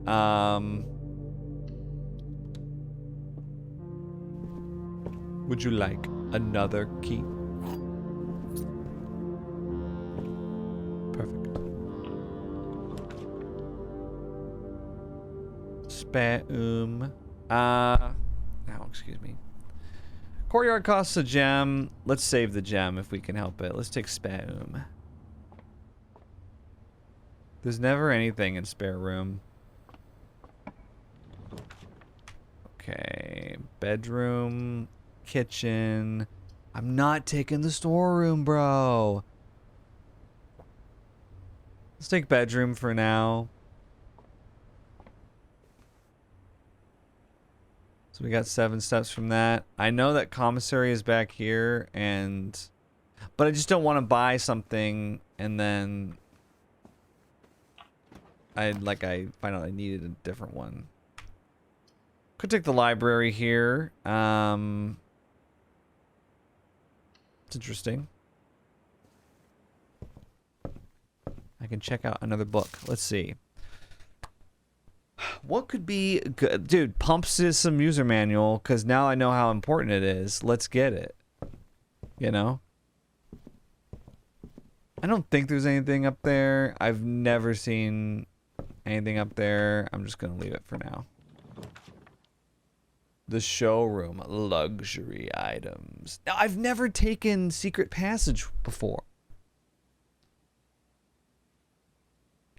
Would you like another key? Perfect. Spam. Now, excuse me. Courtyard costs a gem. Let's save the gem if we can help it. Let's take spam. There's never anything in spare room. Okay, bedroom, kitchen. I'm not taking the storeroom, bro. Let's take bedroom for now. So we got 7 steps from that. I know that commissary is back here, but I just don't want to buy something and then I find out I needed a different one. Could take the library here. It's interesting. I can check out another book. Let's see. What could be good? Dude, pump system user manual, because now I know how important it is. Let's get it. You know? I don't think there's anything up there. I've never seen anything up there. I'm just going to leave it for now. The showroom. Luxury items. Now, I've never taken Secret Passage before.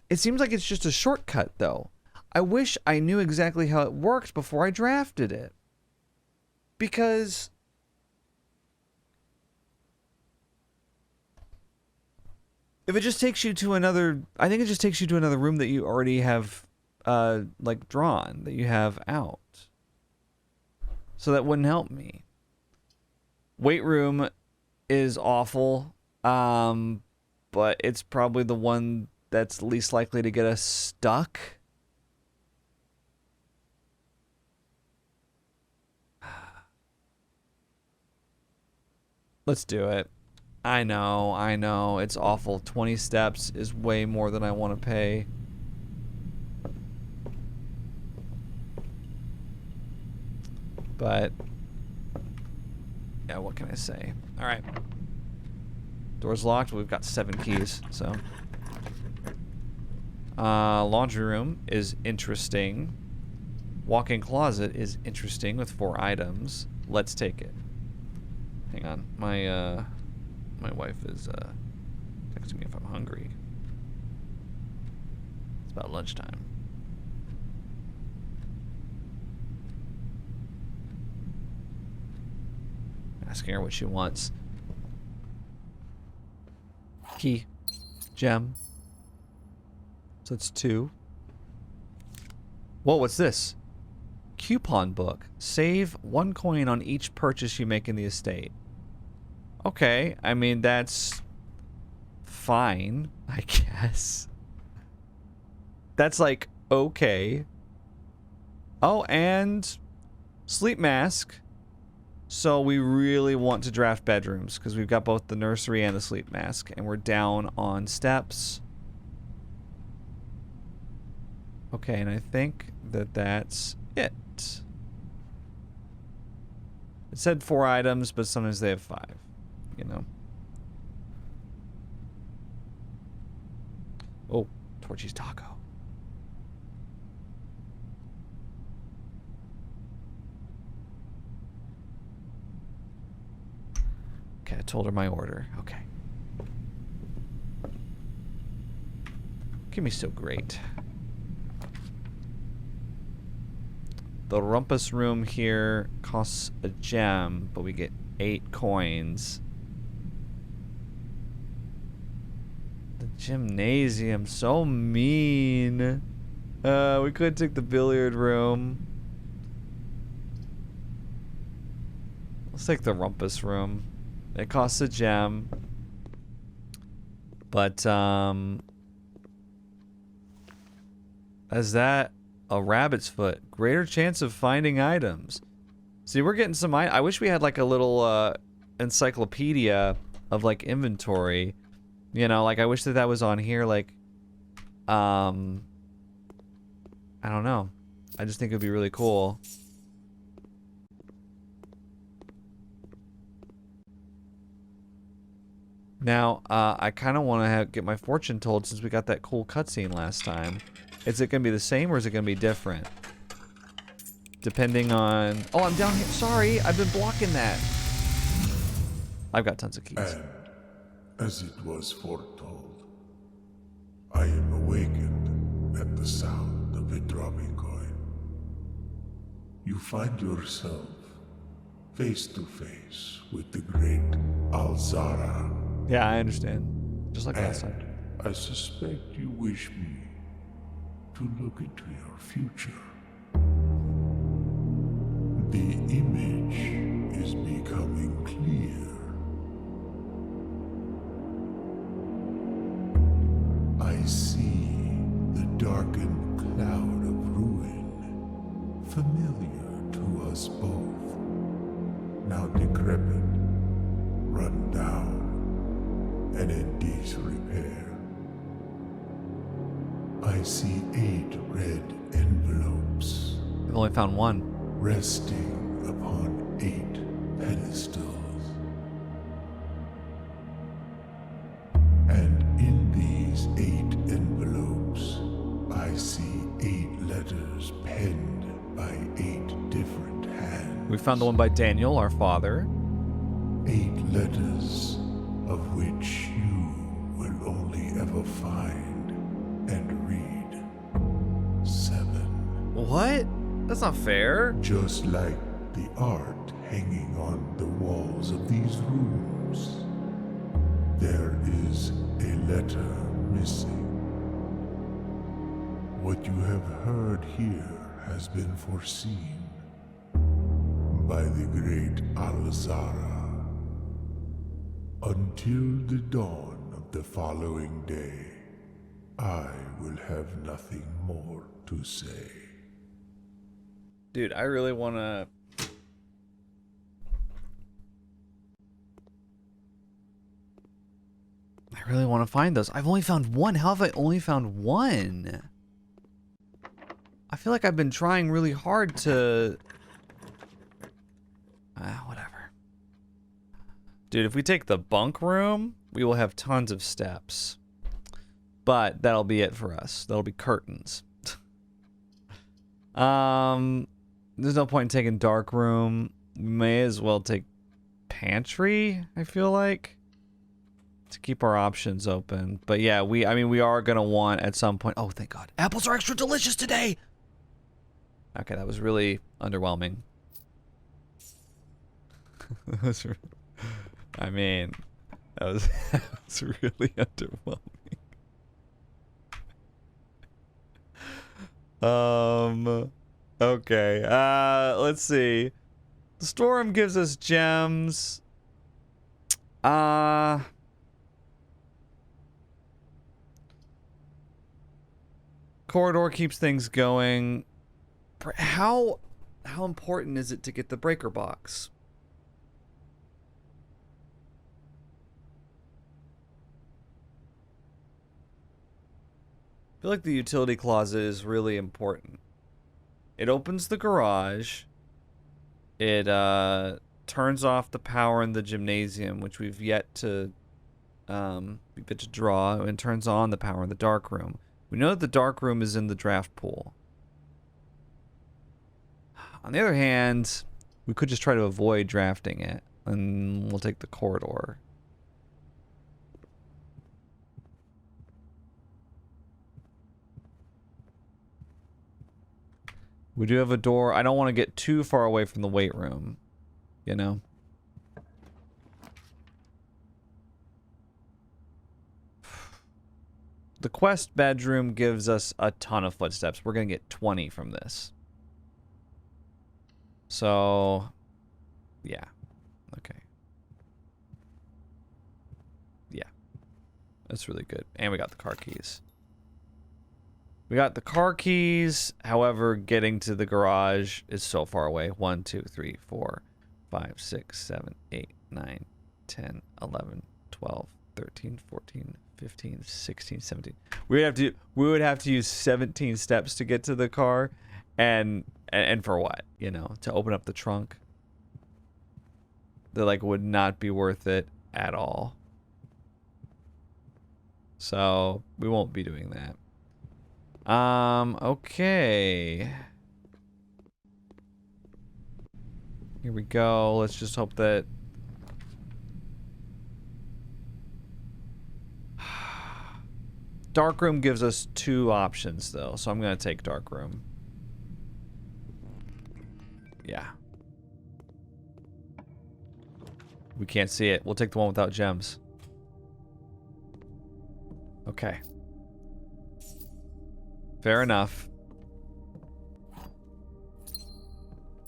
It seems like it's just a shortcut, though. I wish I knew exactly how it worked before I drafted it. Because If it just takes you to another, I think it just takes you to another room that you already have, like drawn, that you have out. So that wouldn't help me. Weight room is awful, but it's probably the one that's least likely to get us stuck. Let's do it. I know, it's awful. 20 steps is way more than I want to pay. But, yeah, what can I say? Alright. Door's locked, we've got 7 keys, so. Laundry room is interesting. Walk-in closet is interesting with 4 items. Let's take it. Hang on, my wife is texting me if I'm hungry. It's about lunchtime. Asking her what she wants. Key. Gem. So it's 2. Whoa, what's this? Coupon book. Save 1 coin on each purchase you make in the estate. Okay, I mean, that's fine, I guess. That's like, okay. Oh, and sleep mask. So we really want to draft bedrooms because we've got both the nursery and the sleep mask, and we're down on steps. Okay, and I think that that's it. It said 4 items, but sometimes they have 5, you know. Oh, Torchy's taco. Okay, I told her my order. Okay. Give me so great. The rumpus room here costs a gem, but we get 8 coins. The gymnasium, so mean. We could take the billiard room. Let's take the rumpus room. It costs a gem. But, is that a rabbit's foot? Greater chance of finding items. See, we're getting some... I wish we had like a little encyclopedia of like inventory. You know, like I wish that that was on here. Like, I don't know. I just think it would be really cool. Now, I kind of want to get my fortune told since we got that cool cutscene last time. Is it going to be the same or is it going to be different? Depending on... Oh, I'm down here. Sorry, I've been blocking that. I've got tons of keys. And, as it was foretold, I am awakened at the sound of a dropping coin. You find yourself face to face with the great Alzara. Yeah, I understand. Just like last time. I suspect you wish me to look into your future. The image is becoming clear. I see the darkened cloud of ruin, familiar to us both, now decrepit, run down, and in disrepair. I see 8 red envelopes. I've only found 1. Resting upon 8 pedestals. And in these 8 envelopes, I see 8 letters penned by 8 different hands. We found the one by Daniel, our father. 8 letters of which you will only ever find and read 7. What? That's not fair. Just like the art hanging on the walls of these rooms. There is a letter missing. What you have heard here has been foreseen by the great Alzara. Until the dawn of the following day, I will have nothing more to say. Dude, I really want to... I really want to find those. I've only found one. How have I only found one? I feel like I've been trying really hard to... whatever. Dude, if we take the bunk room, we will have tons of steps. But that'll be it for us. That'll be curtains. There's no point in taking dark room. We may as well take pantry, I feel like, to keep our options open. But yeah, I mean, we are gonna want at some point. Oh, thank God. Apples are extra delicious today. Okay, that was really underwhelming. I mean, that was really underwhelming. Okay. Let's see. The storm gives us gems. Corridor keeps things going. How important is it to get the breaker box? I feel like the utility closet is really important. It opens the garage. It turns off the power in the gymnasium, which we've yet to draw, and turns on the power in the dark room. We know that the dark room is in the draft pool. On the other hand, we could just try to avoid drafting it, and we'll take the corridor. We do have a door. I don't want to get too far away from the weight room, you know? The quest bedroom gives us a ton of footsteps. We're going to get 20 from this. So, yeah. Okay. Yeah. That's really good. And we got the car keys. We got the car keys. However, getting to the garage is so far away. 1, 2, 3, 4, 5, 6, 7, 8, 9, 10, 11, 12, 13, 14, 15, 16, 17. We would have to use 17 steps to get to the car, and for what? You know, to open up the trunk. That like would not be worth it at all. So we won't be doing that. Okay. Here we go. Let's just hope that... Darkroom gives us 2 options, though, so I'm gonna take Darkroom. Yeah. We can't see it. We'll take the one without gems. Okay. Fair enough.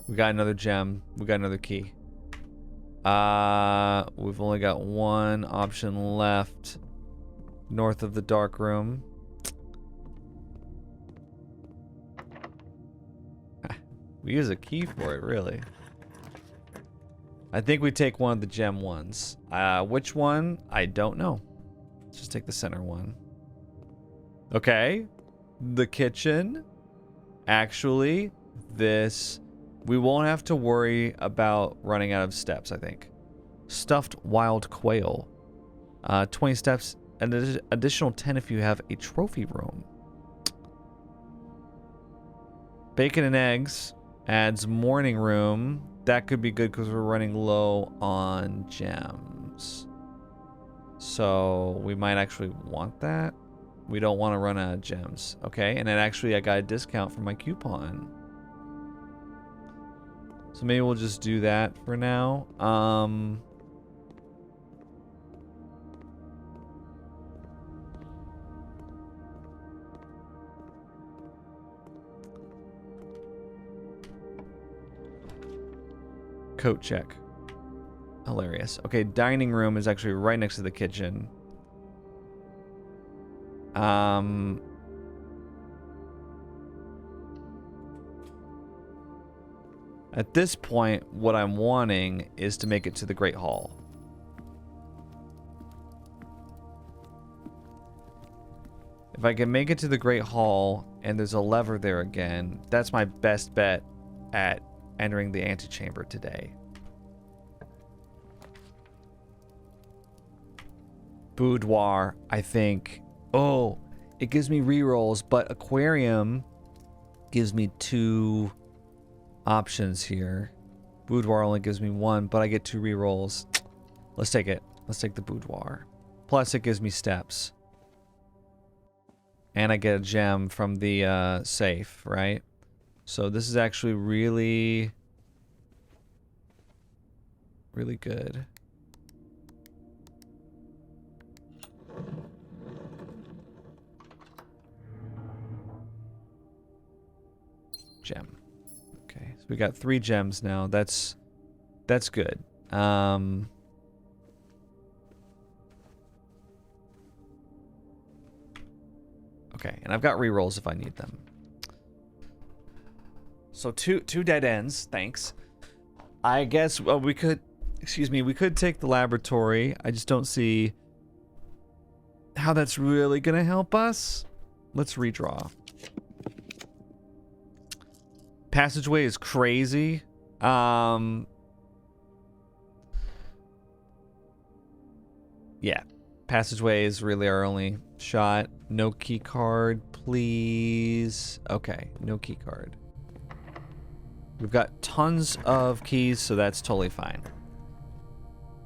We got another gem. We got another key. We've only got one option left. North of the dark room. We use a key for it, really. I think we take one of the gem ones. Which one? I don't know. Let's just take the center one. Okay. The kitchen. Actually, this... We won't have to worry about running out of steps, I think. Stuffed wild quail. 20 steps, an additional 10 if you have a trophy room. Bacon and eggs adds morning room. That could be good because we're running low on gems. So we might actually want that. We don't want to run out of gems. Okay, and then actually I got a discount for my coupon. So maybe we'll just do that for now. Coat check. Hilarious. Okay, dining room is actually right next to the kitchen. At this point, what I'm wanting is to make it to the Great Hall. If I can make it to the Great Hall and there's a lever there again, that's my best bet at entering the antechamber today. Boudoir, I think. Oh, it gives me rerolls, but aquarium gives me 2 options here. Boudoir only gives me 1, but I get 2 rerolls. Let's take it. Let's take the boudoir. Plus, it gives me steps. And I get a gem from the safe, right? So this is actually really, really good. Gem. Okay, so we got 3 gems now. That's good. Okay, and I've got rerolls if I need them. So two dead ends, thanks. I guess we could, we could take the laboratory. I just don't see how that's really gonna help us. Let's redraw. Passageway is crazy. Yeah. Passageway is really our only shot. No key card, please. Okay, no key card. We've got tons of keys, so that's totally fine.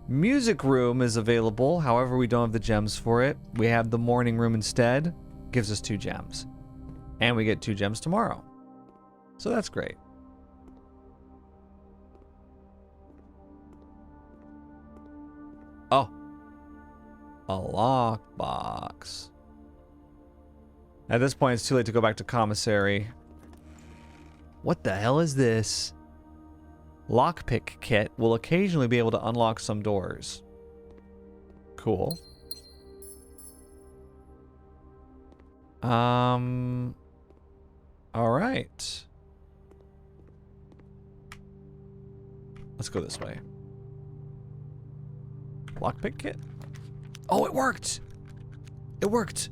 Music room is available, however, we don't have the gems for it. We have the morning room instead. Gives us 2 gems. And we get 2 gems tomorrow. So that's great. Oh. A lockbox. At this point, it's too late to go back to commissary. What the hell is this? Lockpick kit will occasionally be able to unlock some doors. Cool. All right. Let's go this way. Lockpick kit? Oh, it worked! It worked!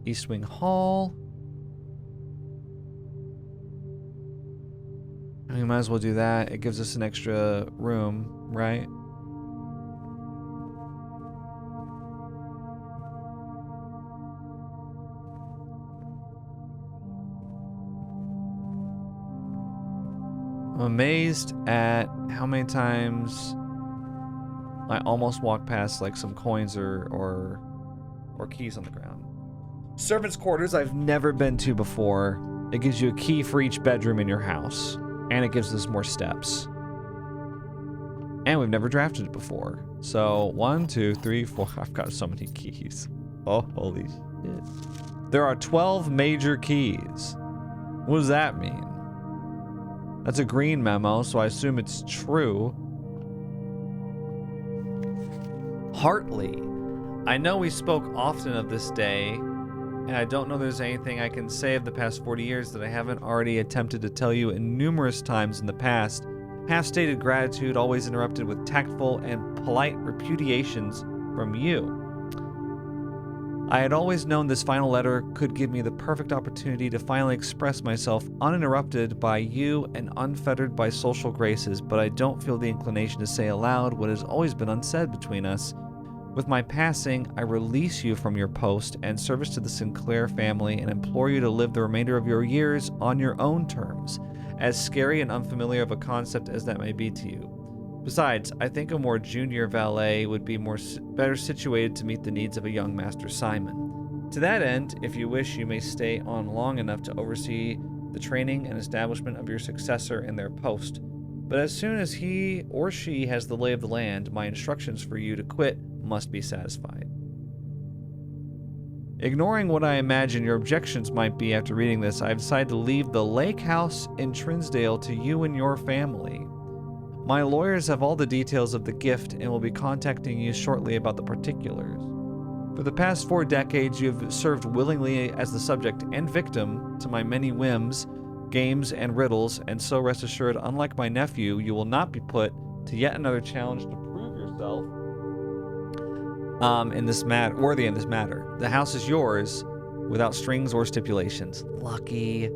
East Wing Hall. We might as well do that. It gives us an extra room, right? I'm amazed at how many times I almost walked past like some coins or keys on the ground. Servants' quarters I've never been to before. It gives you a key for each bedroom in your house. And it gives us more steps. And we've never drafted it before. So 1, 2, 3, 4. I've got so many keys. Oh, holy shit. There are 12 major keys. What does that mean? That's a green memo, so I assume it's true. Hartley. I know we spoke often of this day, and I don't know there's anything I can say of the past 40 years that I haven't already attempted to tell you in numerous times in the past. Half-stated gratitude always interrupted with tactful and polite repudiations from you. I had always known this final letter could give me the perfect opportunity to finally express myself uninterrupted by you and unfettered by social graces, but I don't feel the inclination to say aloud what has always been unsaid between us. With my passing, I release you from your post and service to the Sinclair family and implore you to live the remainder of your years on your own terms, as scary and unfamiliar of a concept as that may be to you. Besides, I think a more junior valet would be better situated to meet the needs of a young Master Simon. To that end, if you wish, you may stay on long enough to oversee the training and establishment of your successor in their post. But as soon as he or she has the lay of the land, my instructions for you to quit must be satisfied. Ignoring what I imagine your objections might be after reading this, I have decided to leave the lake house in Trinsdale to you and your family. My lawyers have all the details of the gift and will be contacting you shortly about the particulars. For the past 4 decades, you have served willingly as the subject and victim to my many whims, games, and riddles, and so rest assured, unlike my nephew, you will not be put to yet another challenge to prove yourself worthy in this matter. The house is yours, without strings or stipulations. Lucky.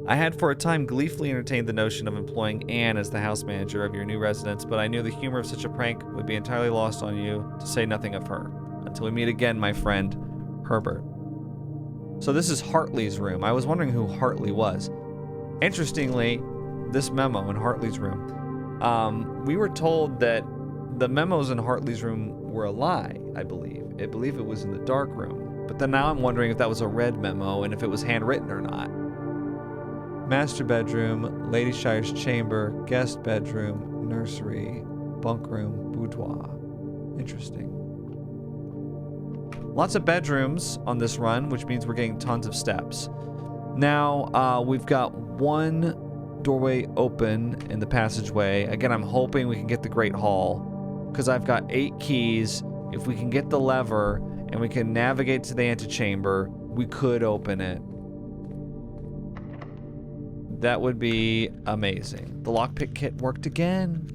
I had for a time gleefully entertained the notion of employing Anne as the house manager of your new residence, but I knew the humor of such a prank would be entirely lost on you, to say nothing of her. Until we meet again, my friend, Herbert. So this is Hartley's room. I was wondering who Hartley was. Interestingly, this memo in Hartley's room, we were told that the memos in Hartley's room were a lie, I believe. I believe it was in the dark room. But then now I'm wondering if that was a red memo and if it was handwritten or not. Master bedroom, Lady Shire's chamber, guest bedroom, nursery, bunk room, boudoir. Interesting. Lots of bedrooms on this run, which means we're getting tons of steps. Now, we've got one doorway open in the passageway. Again, I'm hoping we can get the Great Hall, because I've got 8 keys. If we can get the lever and we can navigate to the antechamber, we could open it. That would be amazing. The lockpick kit worked again.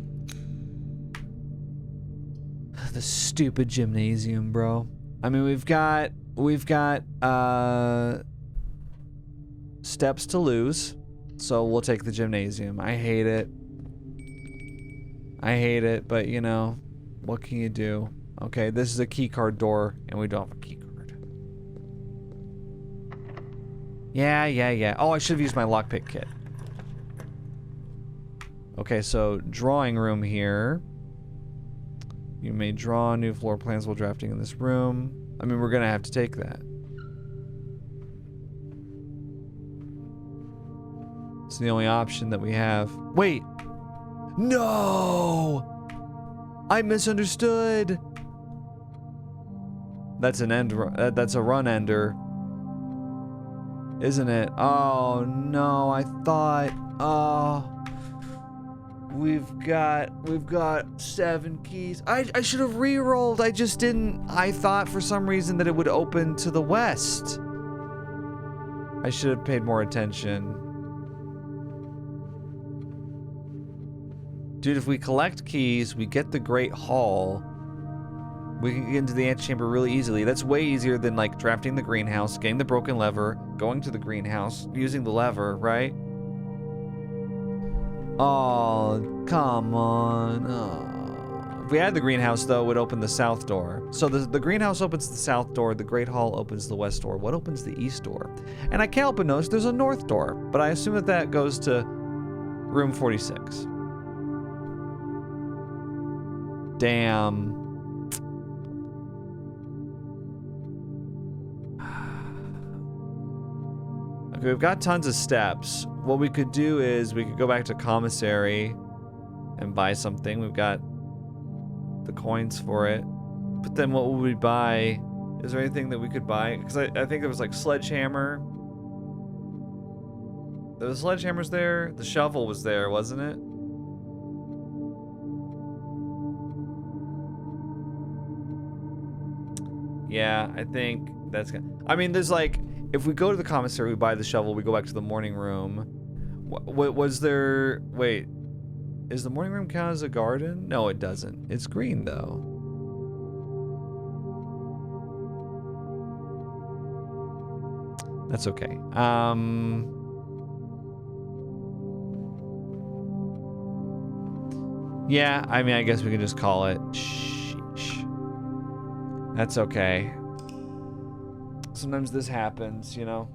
The stupid gymnasium, bro. I mean, we've got steps to lose, so we'll take the gymnasium. I hate it, but you know, what can you do? Okay, this is a keycard door, and we don't have a keycard. Yeah. Oh, I should have used my lockpick kit. Okay, so drawing room here. You may draw new floor plans while drafting in this room. I mean, we're gonna have to take that. It's the only option that we have. Wait! No! I misunderstood! That's an end. That's a run ender. Isn't it? Oh, no, I thought... Oh... We've got 7 keys. I should have re-rolled. I just didn't. I thought for some reason that it would open to the west. I should have paid more attention. Dude, if we collect keys, we get the Great Hall. We can get into the antechamber really easily. That's way easier than like drafting the greenhouse, getting the broken lever, going to the greenhouse, using the lever, right? Oh, come on. Oh. If we had the greenhouse, though, it would open the south door. So the greenhouse opens the south door, the Great Hall opens the west door. What opens the east door? And I can't help but notice there's a north door, but I assume that that goes to room 46. Damn. Okay, we've got tons of steps. What we could do is we could go back to commissary and buy something. We've got the coins for it. But then what would we buy? Is there anything that we could buy? Because I think there was like sledgehammer. The sledgehammer's there. The shovel was there, wasn't it? Yeah, I think that's good. I mean, there's like... If we go to the commissary, we buy the shovel, we go back to the morning room. What was there... Wait. Is the morning room count as a garden? No, it doesn't. It's green, though. That's okay. Yeah, I mean, I guess we can just call it. Sheesh. That's okay. Sometimes this happens, you know?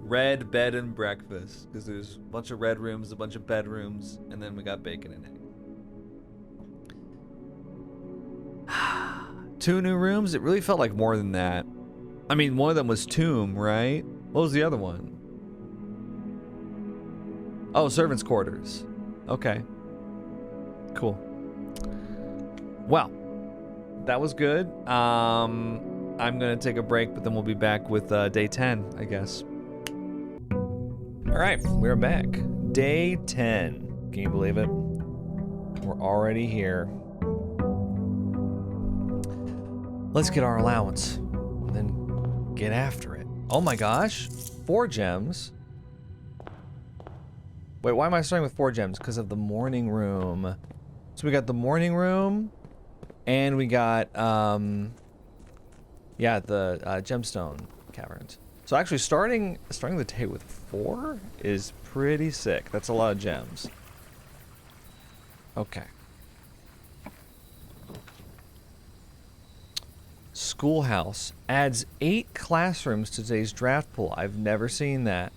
Red bed and breakfast. Because there's a bunch of red rooms, a bunch of bedrooms, and then we got bacon and egg. 2 new rooms? It really felt like more than that. I mean, one of them was tomb, right? What was the other one? Oh, servants' quarters. Okay. Cool. Well, that was good. I'm gonna take a break, but then we'll be back with day 10, I guess. All right, we're back. Day 10. Can you believe it? We're already here. Let's get our allowance and then get after it. Oh my gosh, 4 gems. Wait, why am I starting with 4 gems? Because of the morning room. So we got the morning room, and we got, yeah, the gemstone caverns. So actually starting the day with 4 is pretty sick. That's a lot of gems. Okay. Schoolhouse adds 8 classrooms to today's draft pool. I've never seen that.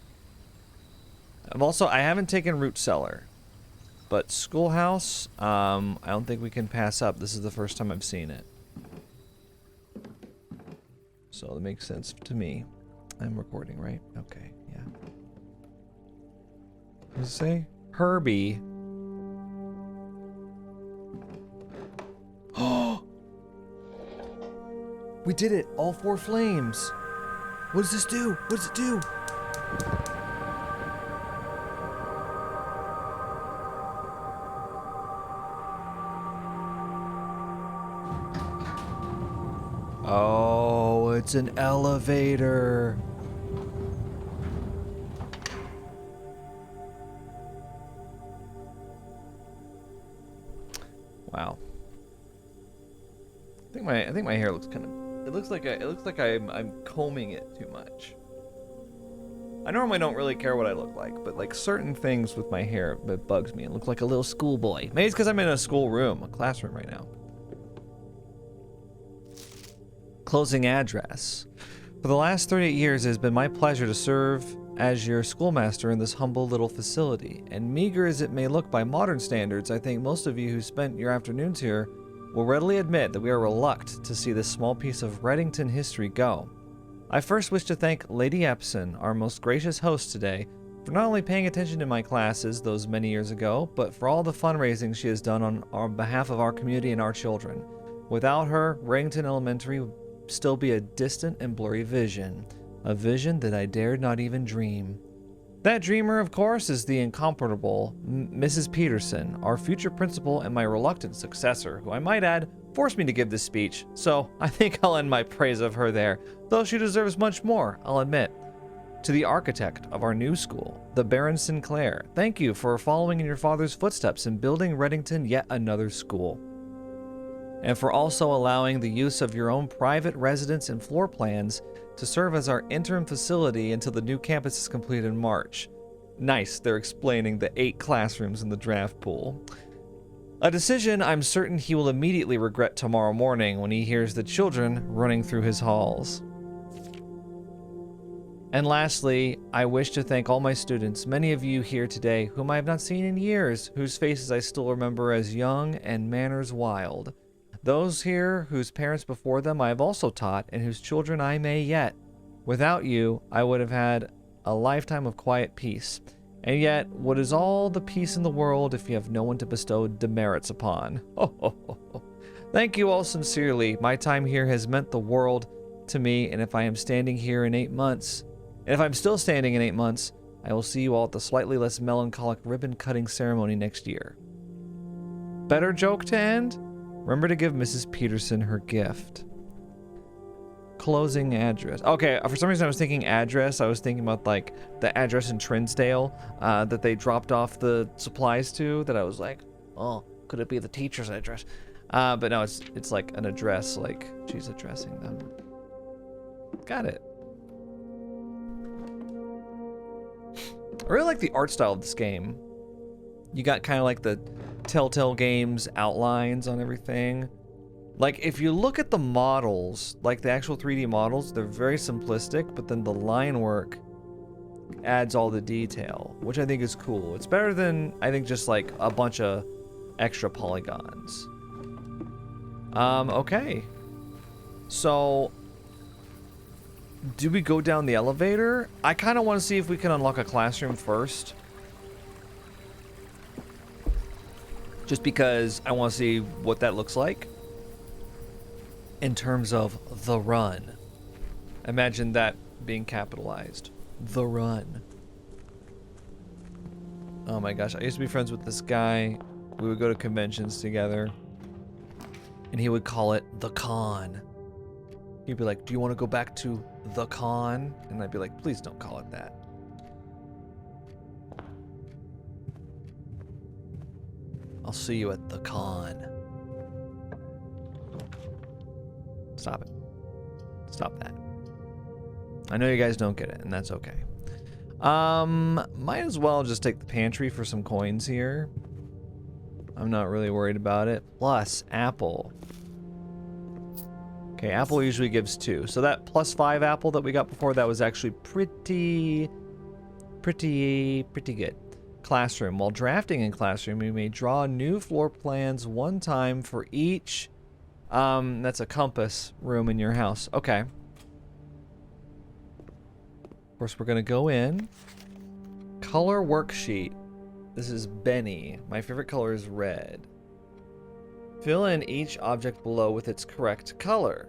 I haven't taken root cellar, but schoolhouse, I don't think we can pass up. This is the first time I've seen it. So that makes sense to me. I'm recording, right? Okay, yeah. What does it say? Herbie. Oh! We did it! All 4 flames! What does this do? What does it do? Oh, it's an elevator. Wow. I think my hair looks kind of. It looks like I'm combing it too much. I normally don't really care what I look like, but like certain things with my hair, it bugs me. It looks like a little schoolboy. Maybe it's because I'm in a school room, a classroom right now. Closing address. For the last 38 years, it has been my pleasure to serve as your schoolmaster in this humble little facility. And meager as it may look by modern standards, I think most of you who spent your afternoons here will readily admit that we are reluctant to see this small piece of Reddington history go. I first wish to thank Lady Epson, our most gracious host today, for not only paying attention to my classes those many years ago, but for all the fundraising she has done on behalf of our community and our children. Without her, Reddington Elementary would still be a distant and blurry vision, a vision that I dared not even dream. That dreamer, of course, is the incomparable Mrs. Peterson, our future principal and my reluctant successor, who I might add, forced me to give this speech, so I think I'll end my praise of her there, though she deserves much more, I'll admit. To the architect of our new school, the Baron Sinclair, thank you for following in your father's footsteps and building Reddington yet another school. And for also allowing the use of your own private residence and floor plans to serve as our interim facility until the new campus is completed in March. Nice, they're explaining the 8 classrooms in the draft pool. A decision I'm certain he will immediately regret tomorrow morning when he hears the children running through his halls. And lastly, I wish to thank all my students, many of you here today whom I have not seen in years, whose faces I still remember as young and manners wild. Those here whose parents before them I have also taught, and whose children I may yet. Without you, I would have had a lifetime of quiet peace. And yet, what is all the peace in the world if you have no one to bestow demerits upon? Thank you all sincerely. My time here has meant the world to me, and if I am standing here in 8 months, and if I'm still standing in 8 months, I will see you all at the slightly less melancholic ribbon-cutting ceremony next year. Better joke to end? Remember to give Mrs. Peterson her gift. Closing address. Okay, for some reason I was thinking address. I was thinking about like the address in Trinsdale that they dropped off the supplies to. That I was like, oh, could it be the teacher's address? But no, it's like an address. Like she's addressing them. Got it. I really like the art style of this game. You got kind of like the Telltale Games outlines on everything. Like, if you look at the models, like the actual 3D models, they're very simplistic, but then the line work adds all the detail, which I think is cool. It's better than, I think, just like a bunch of extra polygons. Okay. So, do we go down the elevator? I kind of want to see if we can unlock a classroom first. Just because I want to see what that looks like in terms of the run. Imagine that being capitalized. The run. Oh my gosh, I used to be friends with this guy. We would go to conventions together. And he would call it the con. He'd be like, do you want to go back to the con? And I'd be like, please don't call it that. I'll see you at the con. Stop it. Stop that. I know you guys don't get it, and that's okay. Might as well just take the pantry for some coins here. I'm not really worried about it. Plus, apple. Okay, apple usually gives 2. So that +5 apple that we got before, that was actually pretty good. Classroom. While drafting in classroom, you may draw new floor plans one time for each. That's a compass room in your house. Okay. Of course, we're gonna go in. Color worksheet. This is Benny. My favorite color is red. Fill in each object below with its correct color.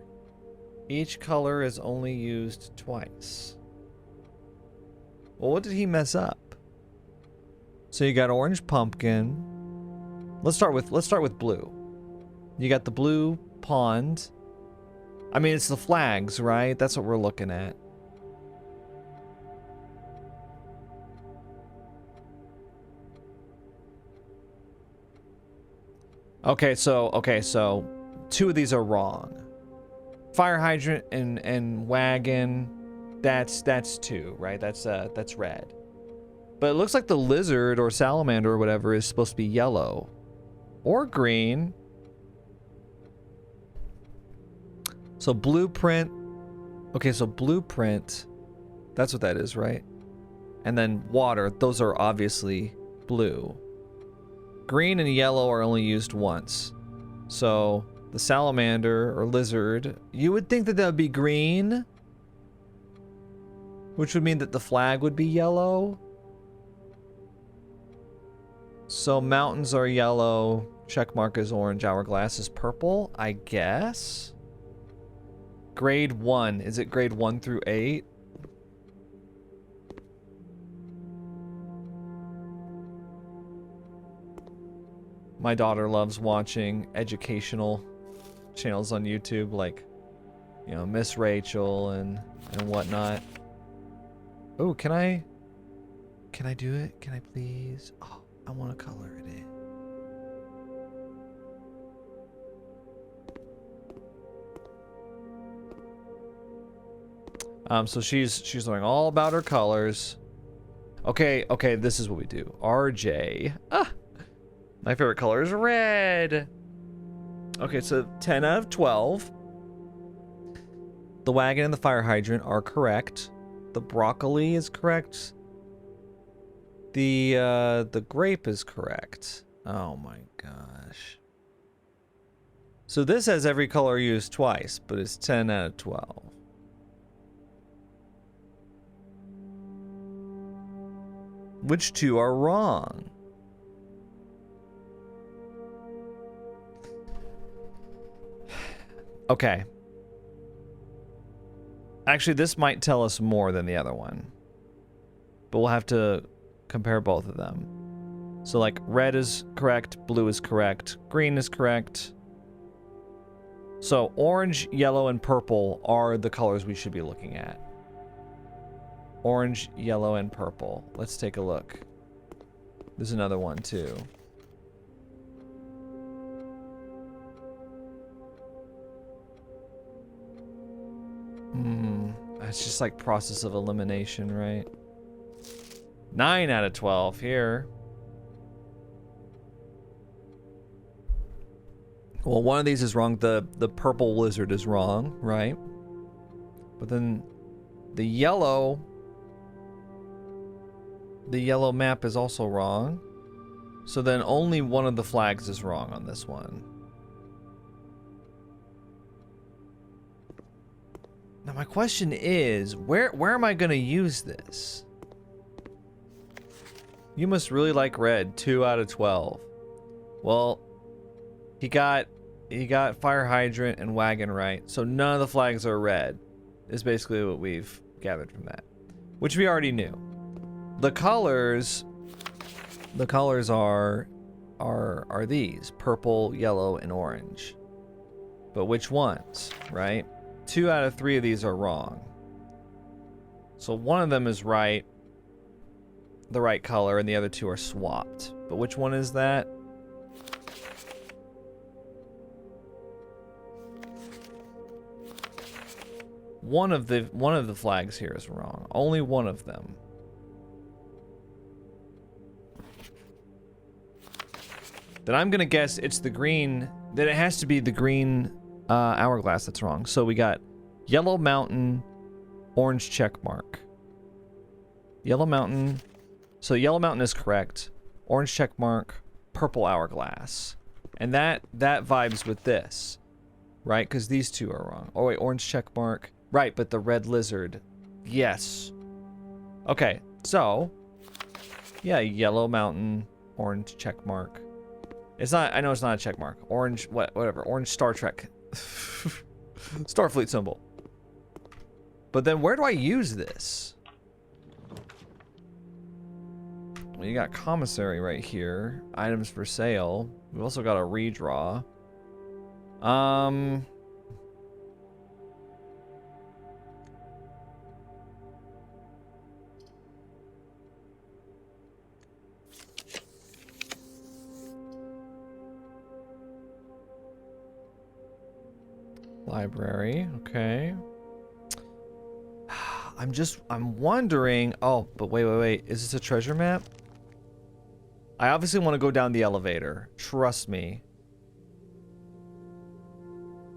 Each color is only used twice. Well, what did he mess up? So you got orange pumpkin. Let's start with blue. You got the blue pond. I mean, it's the flags, right? That's what we're looking at. Okay, so 2 of these are wrong. Fire hydrant and wagon, that's 2, right? That's red. But it looks like the lizard or salamander or whatever is supposed to be yellow or green. So blueprint. Okay, so blueprint, that's what that is, right? And then water, those are obviously blue. Green and yellow are only used once. So the salamander or lizard, you would think that would be green, which would mean that the flag would be yellow. So mountains are yellow, checkmark is orange, hourglass is purple, I guess. Grade 1, is it grade 1 through 8? My daughter loves watching educational channels on YouTube, like, you know, Miss Rachel and whatnot. Oh, can I do it? Can I please? Oh, I want to color it in. So she's learning all about her colors. Okay, this is what we do. RJ. My favorite color is red. Okay, so 10 out of 12. The wagon and the fire hydrant are correct. The broccoli is correct. The grape is correct. Oh my gosh. So this has every color used twice, but it's 10 out of 12. Which 2 are wrong? Okay. Actually, this might tell us more than the other one. But we'll have to compare both of them. So, like, red is correct, blue is correct, green is correct. So, orange, yellow, and purple are the colors we should be looking at. Orange, yellow, and purple. Let's take a look. There's another one, too. It's just like process of elimination, right? 9 out of 12 here. Well, one of these is wrong. The purple lizard is wrong, right? But then the yellow map is also wrong. So then only one of the flags is wrong on this one. Now my question is, where am I gonna use this? You must really like red. 2 out of 12. Well, he got fire hydrant and wagon right, so none of the flags are red. Is basically what we've gathered from that, which we already knew. The colors, The colors are these: purple, yellow, and orange. But which ones, right? 2 out of 3 of these are wrong. So one of them is right, the right color, and the other 2 are swapped. But which one is that? One of the flags here is wrong. Only one of them. Then I'm gonna guess it's the green. Then it has to be the green hourglass that's wrong. So we got yellow mountain, orange check mark. Yellow mountain. So yellow mountain is correct. Orange check mark, purple hourglass, and that vibes with this, right? Because these 2 are wrong. Oh wait, orange check mark. Right, but the red lizard. Yes. Okay, so yeah, yellow mountain, orange check mark. It's not. I know it's not a check mark. Orange, whatever. Orange Star Trek, Starfleet symbol. But then where do I use this? Well, you got commissary right here. Items for sale. We've also got a redraw. Library, okay. I'm wondering. Oh, but wait. Is this a treasure map? I obviously want to go down the elevator. Trust me.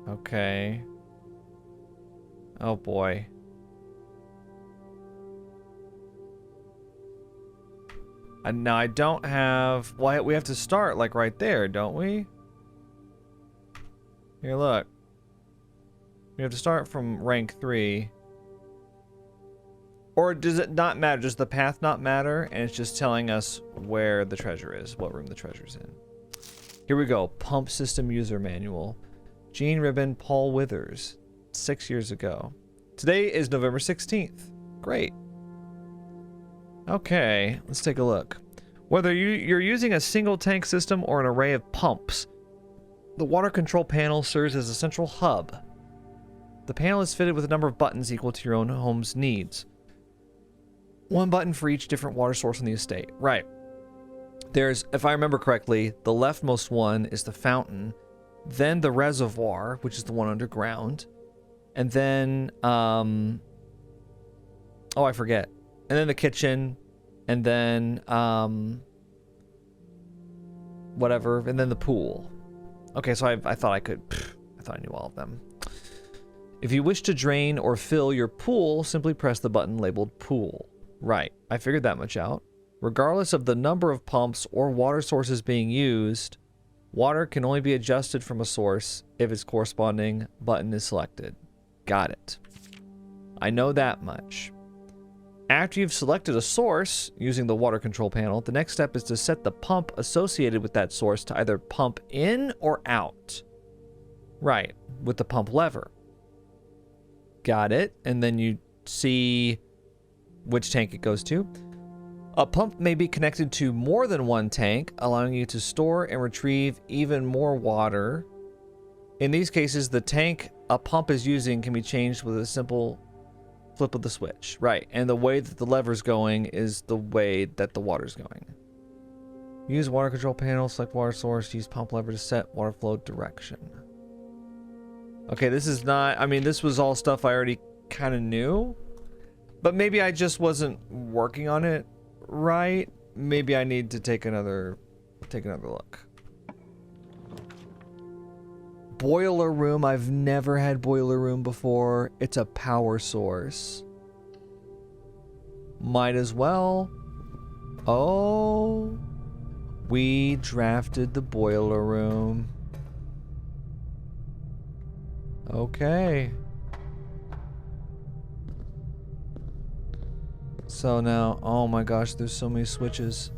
Okay. Oh boy. And now I don't have. Well, we have to start like right there, don't we? Here, look. We have to start from rank 3. Or does it not matter? Does the path not matter? And it's just telling us where the treasure is, what room the treasure's in. Here we go. Pump system user manual. Gene Ribbon, Paul Withers. 6 years ago. Today is November 16th. Great. Okay, let's take a look. Whether you're using a single tank system or an array of pumps, the water control panel serves as a central hub. The panel is fitted with a number of buttons equal to your own home's needs. 1 button for each different water source on the estate. Right. There's, if I remember correctly, the leftmost one is the fountain, then the reservoir, which is the one underground, and then, oh, I forget. And then the kitchen, and then, whatever, and then the pool. Okay, so I thought I could, I thought I knew all of them. If you wish to drain or fill your pool, simply press the button labeled pool. Right, I figured that much out. Regardless of the number of pumps or water sources being used, water can only be adjusted from a source if its corresponding button is selected. Got it. I know that much. After you've selected a source using the water control panel, the next step is to set the pump associated with that source to either pump in or out. Right, with the pump lever. Got it. And then you see which tank it goes to. A pump may be connected to more than one tank, allowing you to store and retrieve even more water. In these cases, the tank a pump is using can be changed with a simple flip of the switch. Right, and the way that the lever's going is the way that the water's going. Use water control panel, select water source, use pump lever to set water flow direction. Okay, this is not, I mean, this was all stuff I already kind of knew, but maybe I just wasn't working on it right. Maybe I need to take another look. Boiler room. I've never had boiler room before. It's a power source. Might as well. Oh, we drafted the boiler room. Okay. So now, oh my gosh, there's so many switches.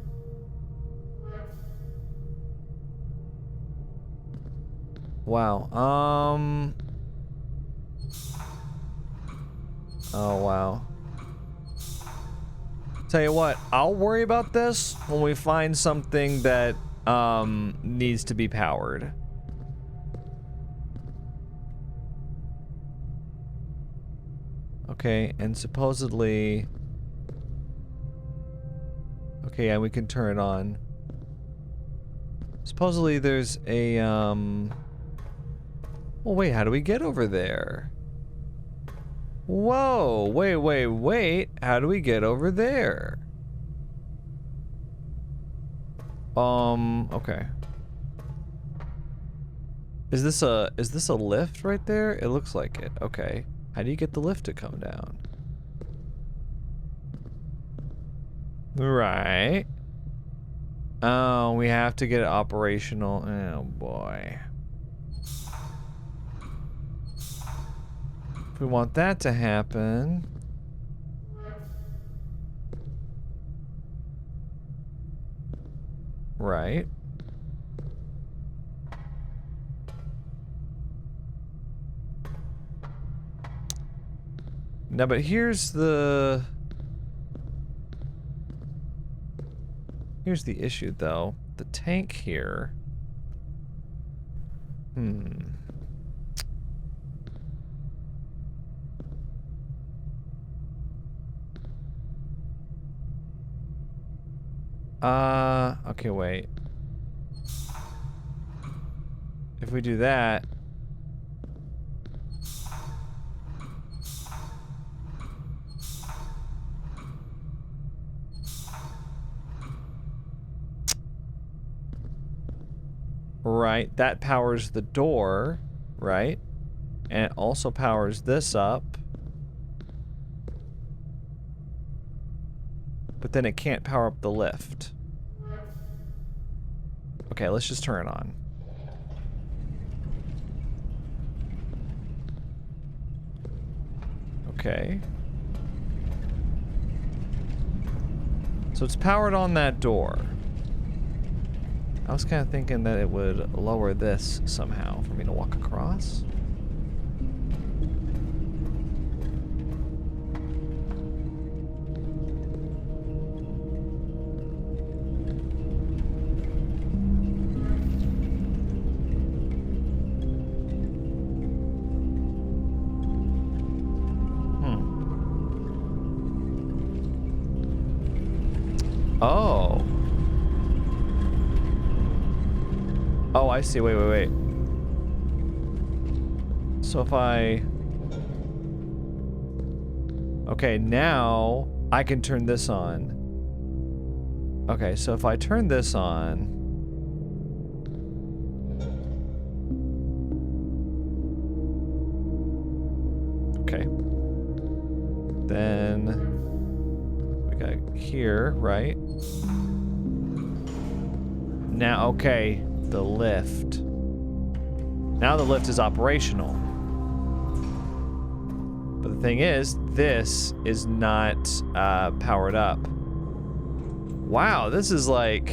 Wow. Oh wow. Tell you what, I'll worry about this when we find something that needs to be powered. Okay, and supposedly... Okay, yeah, we can turn it on. Supposedly there's a, Well, wait, how do we get over there? Whoa, wait. How do we get over there? Okay. Is this a lift right there? It looks like it. Okay. How do you get the lift to come down? Right. Oh, we have to get it operational. Oh boy. If we want that to happen... Right. Now, but here's the issue, though. The tank here. Okay, wait. If we do that... Right, that powers the door, right? And it also powers this up. But then it can't power up the lift. Okay, let's just turn it on. Okay. So it's powered on that door. I was kind of thinking that it would lower this somehow for me to walk across. Oh. Oh, I see. Wait. So if I... Okay, now I can turn this on. Okay, so if I turn this on... Okay. Then... We got here, right? Now, okay. The lift. Now the lift is operational. But the thing is, this is not powered up. Wow, this is like...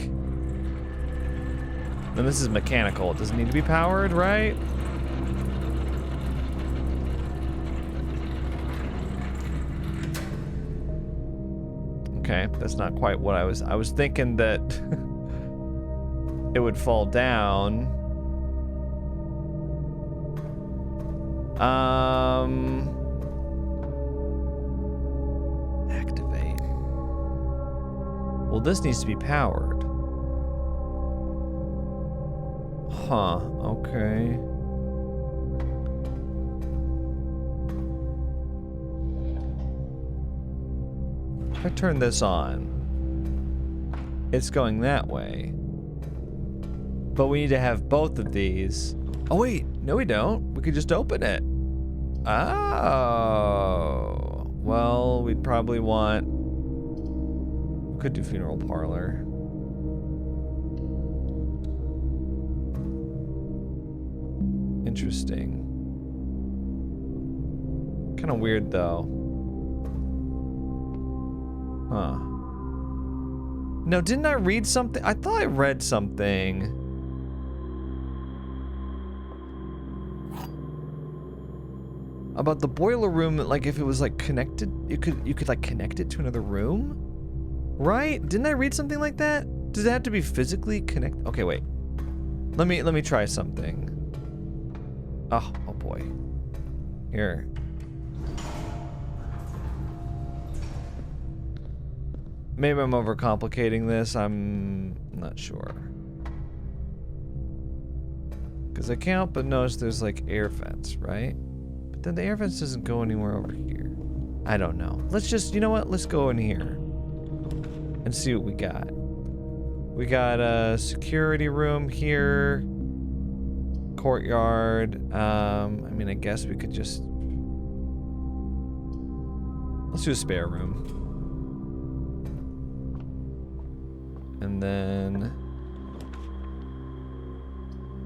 And this is mechanical. It doesn't need to be powered, right? Okay, that's not quite what I was thinking that... it would fall down. Activate. Well, this needs to be powered. Huh, okay. If I turn this on, it's going that way. But we need to have both of these. Oh wait, no we don't. We could just open it. Oh. Well, we'd probably want... We could do funeral parlor. Interesting. Kind of weird though. Huh. No, didn't I read something? I thought I read something. About the boiler room, like if it was like connected, you could like connect it to another room? Right? Didn't I read something like that? Does it have to be physically connected? Okay, wait. Let me try something. Oh boy. Here. Maybe I'm overcomplicating this. I'm not sure. Because I can't help but notice there's like air vents, right? But then the air vents doesn't go anywhere over here. I don't know. Let's just, you know what? Let's go in here and see what we got. We got a security room here. Courtyard. I mean, I guess we could just... Let's do a spare room. And then...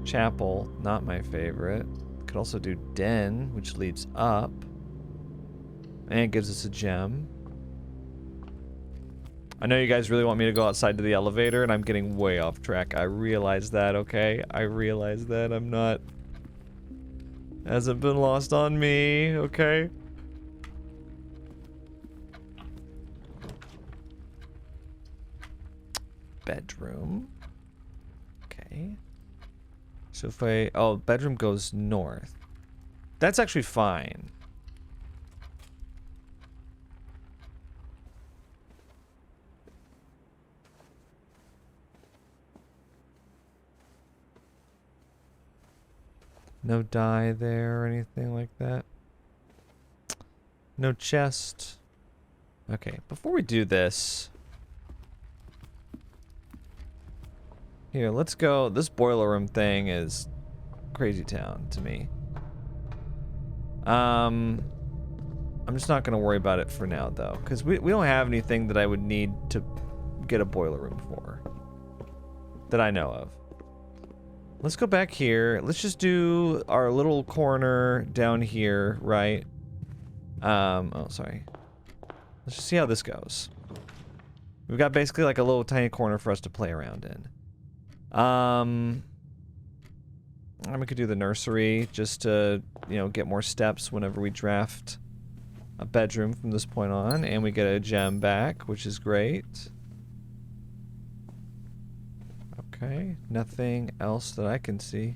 Chapel, not my favorite. Could also do den, which leads up. And it gives us a gem. I know you guys really want me to go outside to the elevator, and I'm getting way off track. I realize that, okay? I realize that. I'm not... Hasn't been lost on me, okay? Bedroom. Okay. So if I... Oh, bedroom goes north. That's actually fine. No dye there or anything like that. No chest. Okay, before we do this... Here, let's go. This boiler room thing is crazy town to me. I'm just not going to worry about it for now, though. Because we don't have anything that I would need to get a boiler room for. That I know of. Let's go back here. Let's just do our little corner down here, right? Oh, sorry. Let's just see how this goes. We've got basically like a little tiny corner for us to play around in. We could do the nursery just to, you know, get more steps whenever we draft a bedroom from this point on. And we get a gem back, which is great. Okay, nothing else that I can see.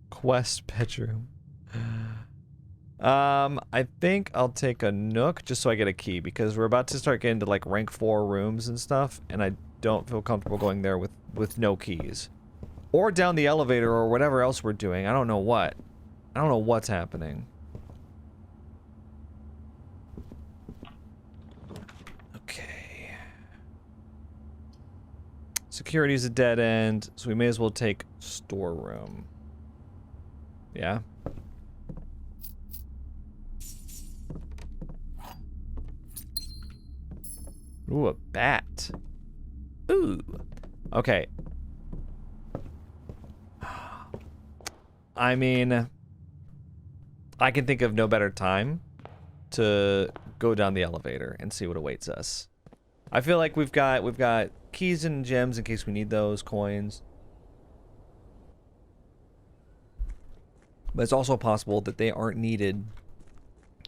Quest bedroom. I think I'll take a nook just so I get a key, because we're about to start getting to like rank 4 rooms and stuff, and I don't feel comfortable going there with no keys. Or down the elevator or whatever else we're doing. I don't know what. I don't know what's happening. Okay. Security's a dead end, so we may as well take storeroom. Yeah. Ooh, a bat. Ooh. Okay. I mean, I can think of no better time to go down the elevator and see what awaits us. I feel like we've got keys and gems in case we need those, coins. But it's also possible that they aren't needed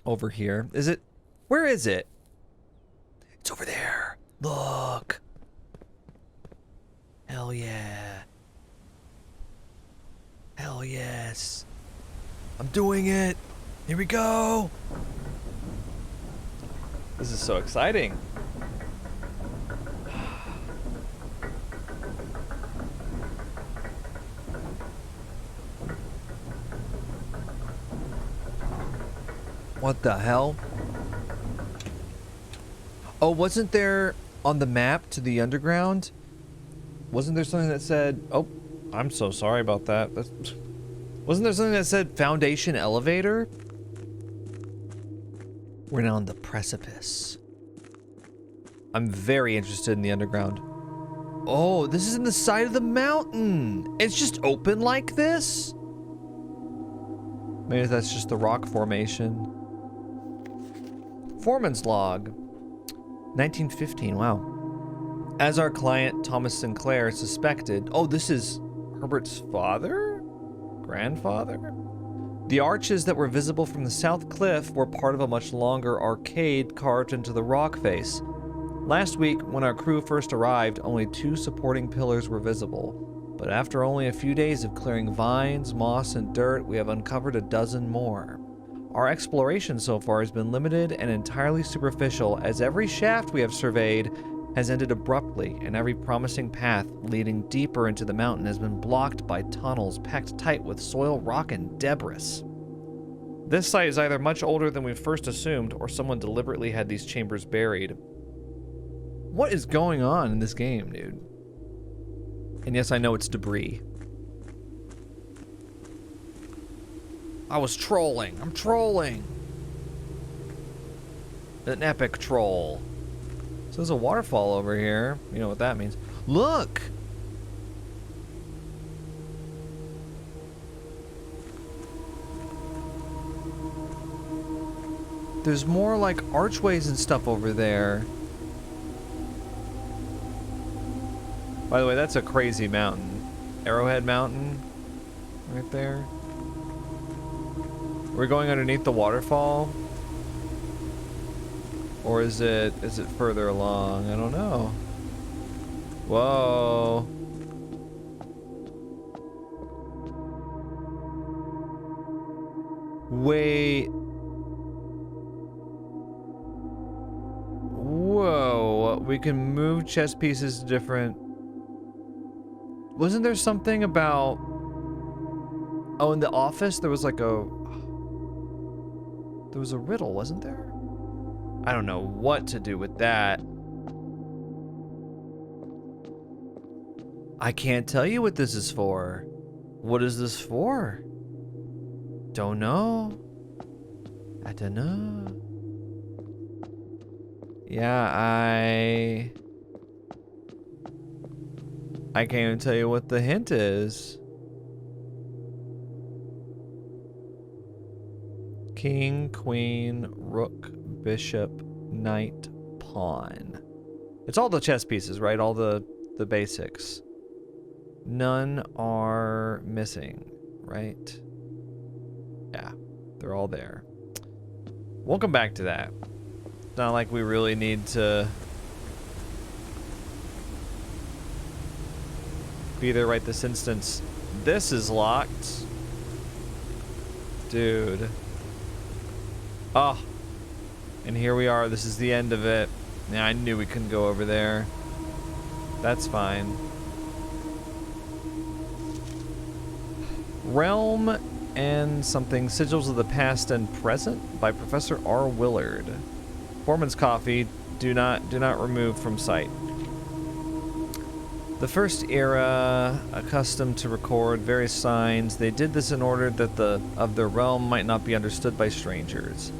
over here. Is it? Where is it? It's over there. Look. Hell yeah. Hell yes. I'm doing it. Here we go. This is so exciting. What the hell? Oh, wasn't there on the map to the underground? Wasn't there something that said... Oh, I'm so sorry about that. Wasn't there something that said foundation elevator? We're now on the precipice. I'm very interested in the underground. Oh, this is in the side of the mountain. It's just open like this? Maybe that's just the rock formation. Foreman's log. 1915, wow. As our client, Thomas Sinclair, suspected... Oh, this is Herbert's father? grandfather? The arches that were visible from the south cliff were part of a much longer arcade carved into the rock face. Last week, when our crew first arrived, only 2 supporting pillars were visible. But after only a few days of clearing vines, moss, and dirt, we have uncovered a dozen more. Our exploration so far has been limited and entirely superficial, as every shaft we have surveyed has ended abruptly, and every promising path leading deeper into the mountain has been blocked by tunnels packed tight with soil, rock, and debris. This site is either much older than we first assumed, or someone deliberately had these chambers buried. What is going on in this game, dude? And yes, I know it's debris. I was trolling. I'm trolling. An epic troll. So there's a waterfall over here. You know what that means. Look! There's more like archways and stuff over there. By the way, that's a crazy mountain. Arrowhead Mountain. Right there. We're going underneath the waterfall? Or is it further along? I don't know. Whoa. Wait. Whoa. We can move chess pieces to different... Wasn't there something about... Oh, in the office there was like a... There was a riddle, wasn't there? I don't know what to do with that. I can't tell you what this is for. What is this for? Don't know. I don't know. Yeah, I can't even tell you what the hint is. King, queen, rook, bishop, knight, pawn. It's all the chess pieces, right? All the basics. None are missing, right? Yeah, they're all there. We'll come back to that. It's not like we really need to be there right this instance. This is locked. Dude. Oh. And here we are. This is the end of it. Yeah, I knew we couldn't go over there. That's fine. Realm and something. Sigils of the Past and Present by Professor R. Willard. Foreman's coffee. Do not remove from sight. The first era, accustomed to record various signs, they did this in order that their realm might not be understood by strangers.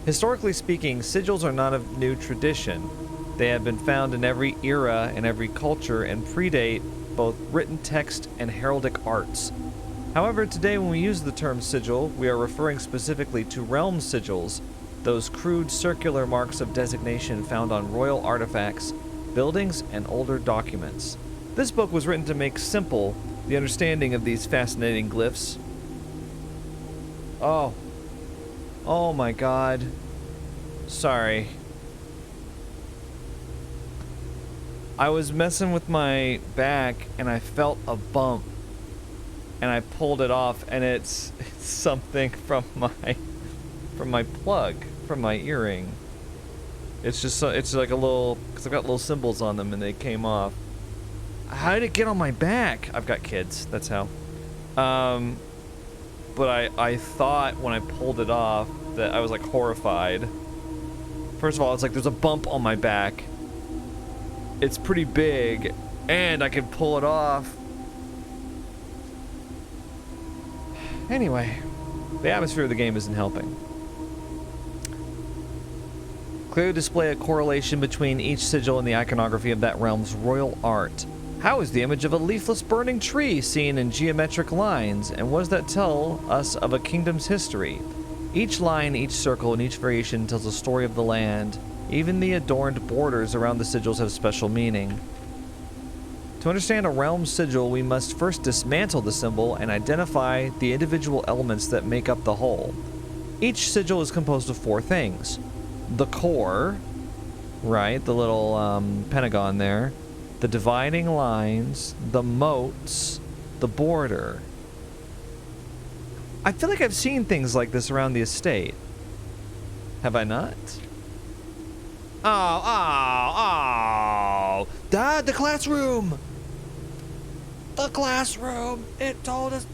Historically speaking, sigils are not of new tradition. They have been found in every era and every culture and predate both written text and heraldic arts. However, today when we use the term sigil, we are referring specifically to realm sigils, those crude circular marks of designation found on royal artifacts, buildings, and older documents. This book was written to make simple the understanding of these fascinating glyphs. Oh. Oh my god. Sorry. I was messing with my back and I felt a bump. And I pulled it off and it's something from my plug, from my earring. It's just it's like a little, because I've got little symbols on them and they came off. How did it get on my back? I've got kids, that's how. But I thought when I pulled it off that I was like horrified. First of all, it's like there's a bump on my back. It's pretty big, and I can pull it off. Anyway, the atmosphere of the game isn't helping. Clearly display a correlation between each sigil and the iconography of that realm's royal art. How is the image of a leafless burning tree seen in geometric lines, and what does that tell us of a kingdom's history? Each line, each circle, and each variation tells a story of the land. Even the adorned borders around the sigils have special meaning. To understand a realm sigil, we must first dismantle the symbol and identify the individual elements that make up the whole. Each sigil is composed of 4 things. The core, right, the little pentagon there, the dividing lines, the moats, the border. I feel like I've seen things like this around the estate. Have I not? Oh! Dad, the classroom! The classroom! It tells us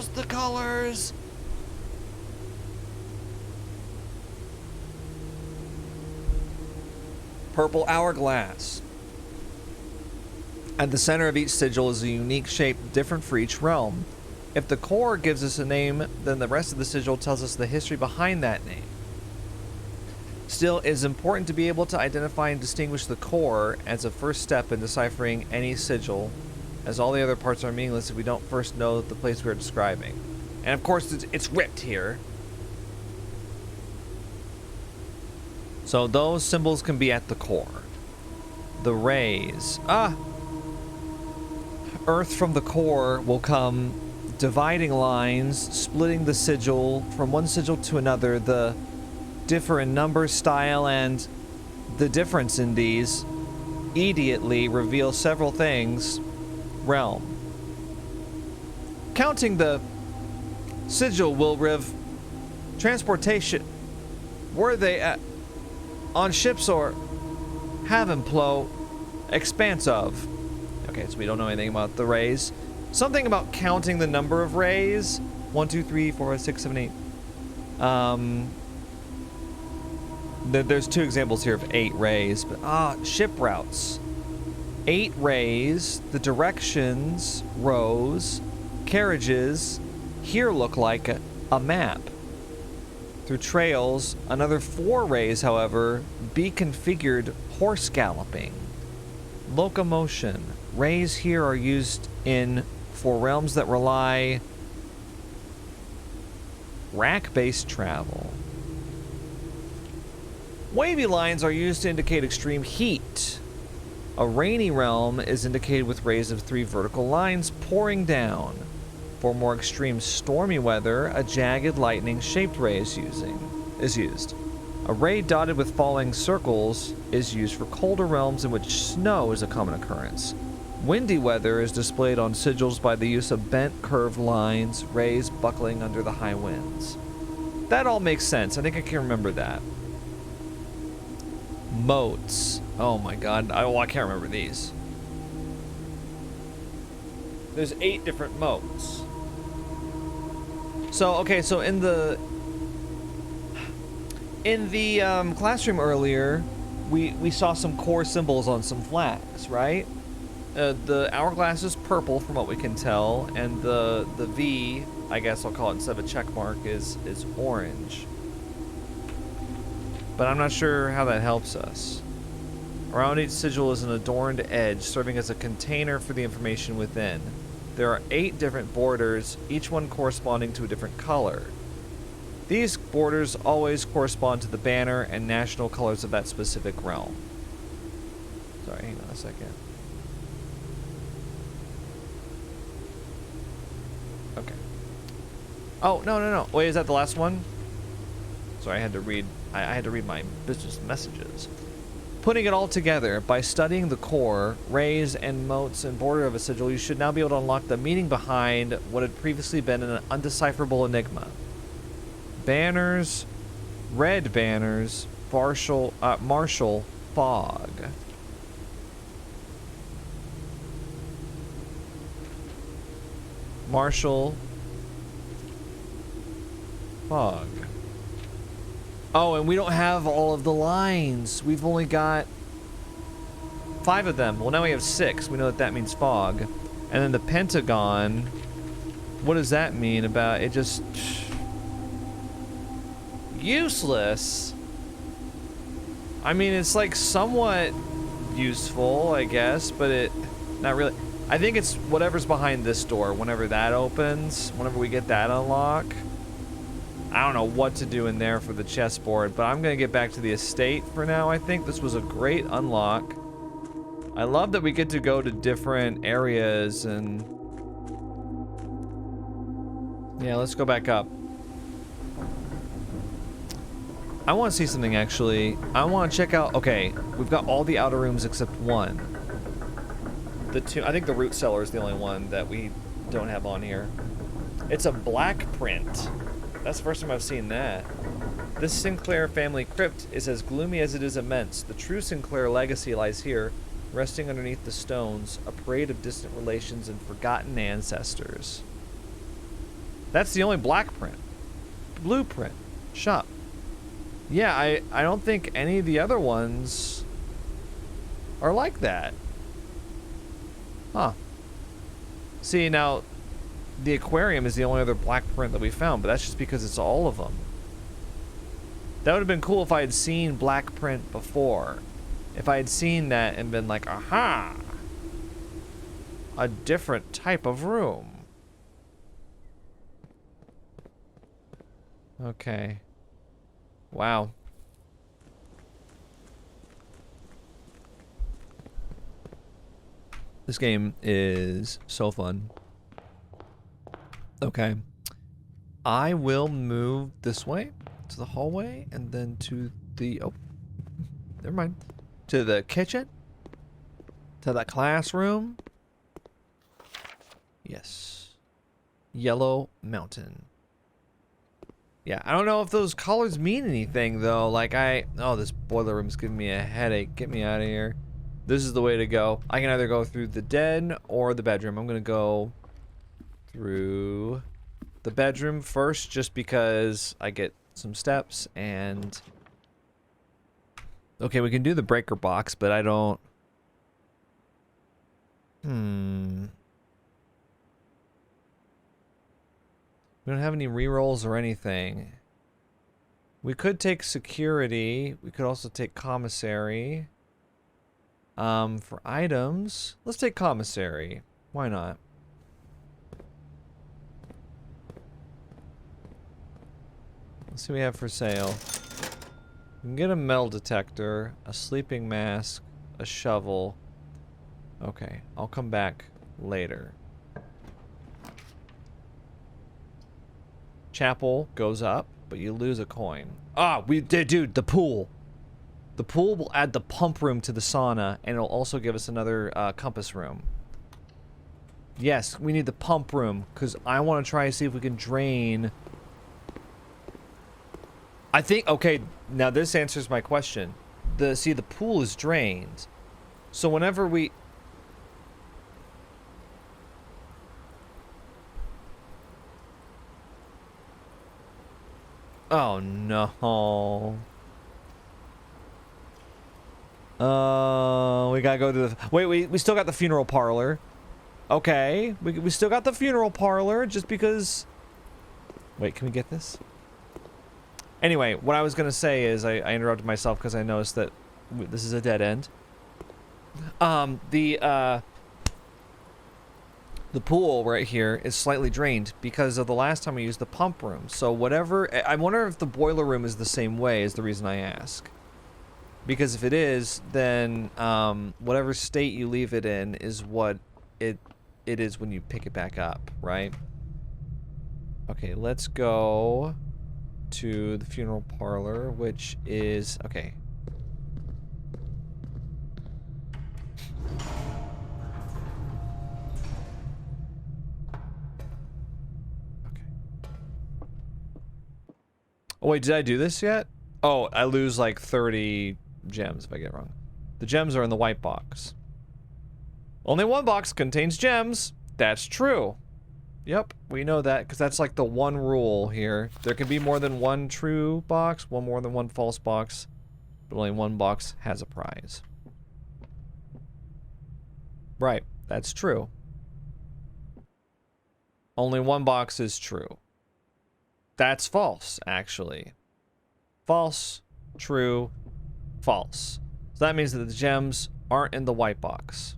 the colors! Purple hourglass. At the center of each sigil is a unique shape different for each realm. If the core gives us a name, then the rest of the sigil tells us the history behind that name. Still, it is important to be able to identify and distinguish the core as a first step in deciphering any sigil, as all the other parts are meaningless if we don't first know the place we are describing. And of course, it's ripped here. So those symbols can be at the core. The rays. Earth from the core will come dividing lines, splitting the sigil from one sigil to another. The differ in number, style, and the difference in these immediately reveal several things. Realm. Counting the sigil will rev transportation. Were they on ships or have employ expanse of? Okay, so we don't know anything about the rays. Something about counting the number of rays. 1, 2, 3, 4, 5, 6, 7, 8. There's 2 examples here of 8 rays, but ship routes. 8 rays, the directions, rows, carriages here look like a map. Through trails, another 4 rays, however, be configured horse galloping. Locomotion. Rays here are used for realms that rely rack-based travel. Wavy lines are used to indicate extreme heat. A rainy realm is indicated with rays of 3 vertical lines pouring down. For more extreme stormy weather, a jagged lightning-shaped ray is used. A ray dotted with falling circles is used for colder realms in which snow is a common occurrence. Windy weather is displayed on sigils by the use of bent curved lines, rays buckling under the high winds. That all makes sense. I think I can remember that. Moats. Oh my god. I can't remember these. There's 8 different moats. So, okay, so in the classroom earlier, we saw some core symbols on some flags, right? The hourglass is purple from what we can tell, and the V, I guess I'll call it instead of a check mark, is orange. But I'm not sure how that helps us. Around each sigil is an adorned edge, serving as a container for the information within. There are 8 different borders, each one corresponding to a different color. These borders always correspond to the banner and national colors of that specific realm. Sorry, hang on a second. Okay. Oh, no. Wait, is that the last one? Sorry, I had to read my business messages. Putting it all together, by studying the core, rays, and moats and border of a sigil, you should now be able to unlock the meaning behind what had previously been an undecipherable enigma. Banners, red banners, martial fog. Martial fog. Oh, and we don't have all of the lines. We've only got 5 of them. Well, now we have 6. We know that means fog. And then the pentagon. What does that mean about it? Just useless. I mean, it's like somewhat useful, I guess, but it not really. I think it's whatever's behind this door. Whenever that opens, whenever we get that unlock. I don't know what to do in there for the chessboard, but I'm going to get back to the estate for now. I think this was a great unlock. I love that we get to go to different areas and... Yeah, let's go back up. I want to see something, actually. I want to check out... Okay, we've got all the outer rooms except one. The two... I think the root cellar is the only one that we don't have on here. It's a black print. That's the first time I've seen that. This Sinclair family crypt is as gloomy as it is immense. The true Sinclair legacy lies here, resting underneath the stones, a parade of distant relations and forgotten ancestors. That's the only black print. Blueprint. Shop. Yeah, I don't think any of the other ones are like that. Huh. See, now, the aquarium is the only other black print that we found, but that's just because it's all of them. That would have been cool if I had seen black print before. If I had seen that and been like, aha! A different type of room. Okay. Wow. This game is so fun. Okay. I will move this way to the hallway and then to the... Oh. Never mind. To the kitchen. To the classroom. Yes. Yellow Mountain. Yeah, I don't know if those colors mean anything, though. Like, oh, this boiler room's giving me a headache. Get me out of here. This is the way to go. I can either go through the den or the bedroom. I'm gonna go through the bedroom first, just because I get some steps, and... Okay, we can do the breaker box, but I don't... We don't have any rerolls or anything. We could take security. We could also take commissary. For items, let's take commissary. Why not? Let's see what we have for sale. We can get a metal detector, a sleeping mask, a shovel. Okay, I'll come back later. Chapel goes up, but you lose a coin. Ah, dude, the pool. The pool will add the pump room to the sauna, and it'll also give us another compass room. Yes, we need the pump room, because I want to try to see if we can drain... I think, okay, now this answers my question. See, the pool is drained. So whenever we... Oh, no. We gotta go to the... Wait, we still got the funeral parlor. Okay, we still got the funeral parlor, just because... Wait, can we get this? Anyway, what I was gonna say is, I interrupted myself because I noticed that this is a dead end. The pool right here is slightly drained because of the last time we used the pump room. So whatever... I wonder if the boiler room is the same way, is the reason I ask. Because if it is, then whatever state you leave it in is what it is when you pick it back up, right? Okay, let's go to the funeral parlor, which is... Okay. Oh, wait, did I do this yet? Oh, I lose like 30 gems if I get it wrong. The gems are in the white box. Only one box contains gems. That's true. Yep, we know that because that's like the one rule here. There can be more than one true box, more than one false box, but only one box has a prize. Right, that's true. Only one box is true. That's false, actually. False, true, false. So that means that the gems aren't in the white box.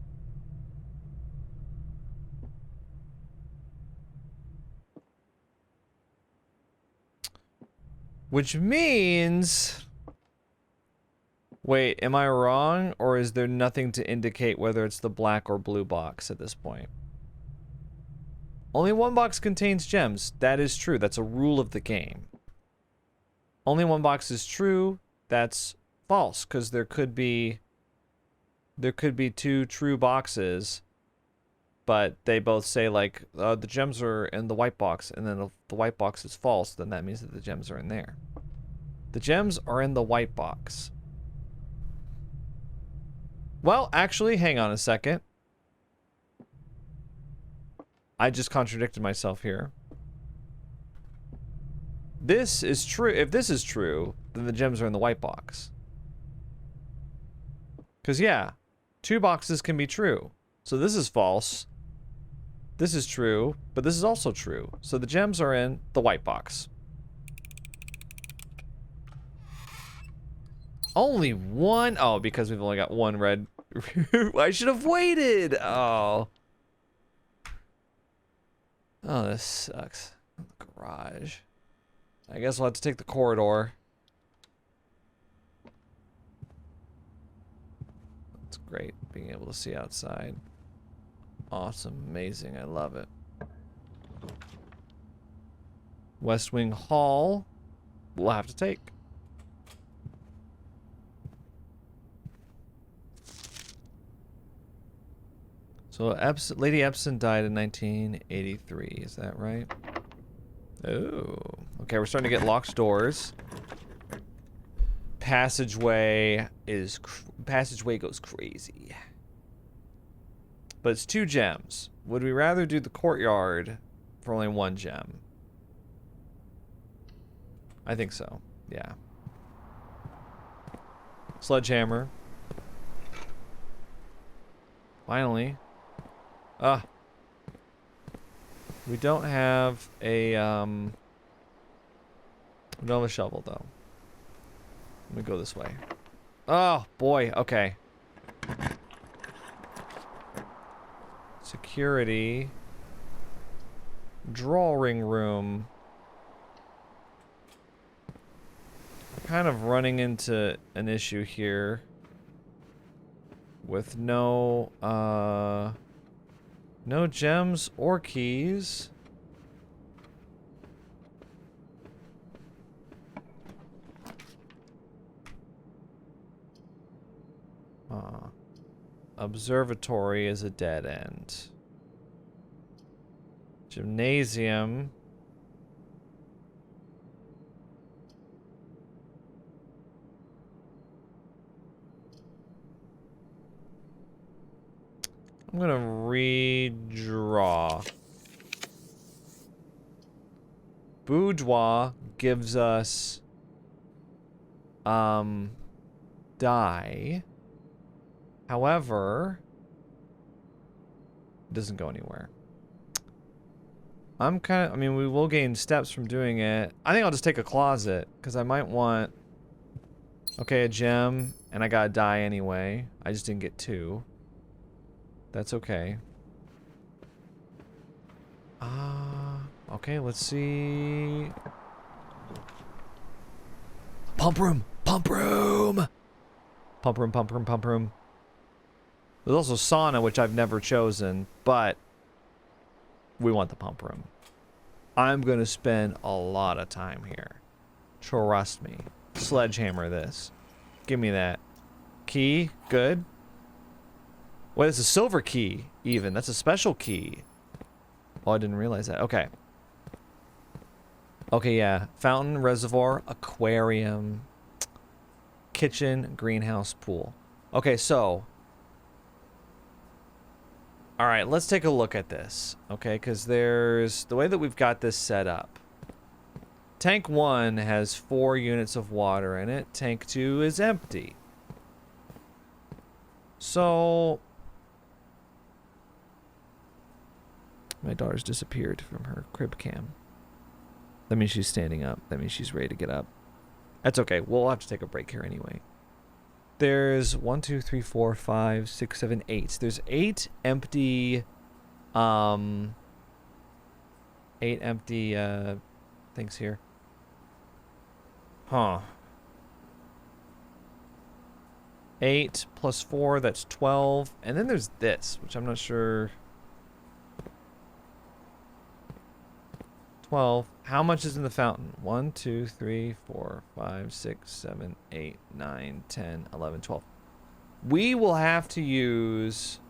Which means... Wait, am I wrong, or is there nothing to indicate whether it's the black or blue box at this point? Only one box contains gems. That is true. That's a rule of the game. Only one box is true. That's false, because there could be two true boxes, but they both say like the gems are in the white box, and then if the white box is false, then that means that the gems are in there. The gems are in the white box. Well, actually, hang on a second. I just contradicted myself here. This is true. If this is true, then the gems are in the white box. Because, yeah, two boxes can be true. So this is false. This is true, but this is also true. So the gems are in the white box. Only one? Oh, because we've only got one red. I should have waited. Oh. Oh, this sucks. Garage. I guess we'll have to take the corridor. That's great, being able to see outside. Awesome, amazing, I love it. West Wing Hall. We'll have to take. So Lady Epson died in 1983, is that right? Oh. Okay, we're starting to get locked doors. Passageway goes crazy. But it's 2 gems. Would we rather do the courtyard for only 1 gem? I think so, yeah. Sledgehammer. Finally. Ah. We don't have a, we don't have a shovel, though. Let me go this way. Oh, boy, okay. Security. Drawing room. Kind of running into an issue here. With no gems or keys. Observatory is a dead end. Gymnasium. I'm gonna redraw. Boudoir gives us dye. However, it doesn't go anywhere. I mean, we will gain steps from doing it. I think I'll just take a closet, because I might want, okay, a gem, and I got a dye anyway. I just didn't get 2. That's okay. Okay, let's see. Pump room! Pump room! Pump room, pump room, pump room. There's also sauna, which I've never chosen, but we want the pump room. I'm gonna spend a lot of time here. Trust me. Sledgehammer this. Give me that. Key, good. Wait, it's a silver key, even. That's a special key. Oh, I didn't realize that. Okay. Okay, yeah. Fountain, reservoir, aquarium, kitchen, greenhouse, pool. Okay, so. Alright, let's take a look at this. Okay, because there's the way that we've got this set up. Tank 1 has 4 units of water in it. Tank 2 is empty. So. My daughter's disappeared from her crib cam. That means she's standing up. That means she's ready to get up. That's okay. We'll have to take a break here anyway. There's 1, 2, 3, 4, 5, 6, 7, 8. There's 8 empty, 8 empty, things here. Huh. 8 plus 4, that's 12. And then there's this, which I'm not sure. 12. How much is in the fountain? 1, 2, 3, 4, 5, 6, 7, 8, 9, 10, 11, 12. We will have to use...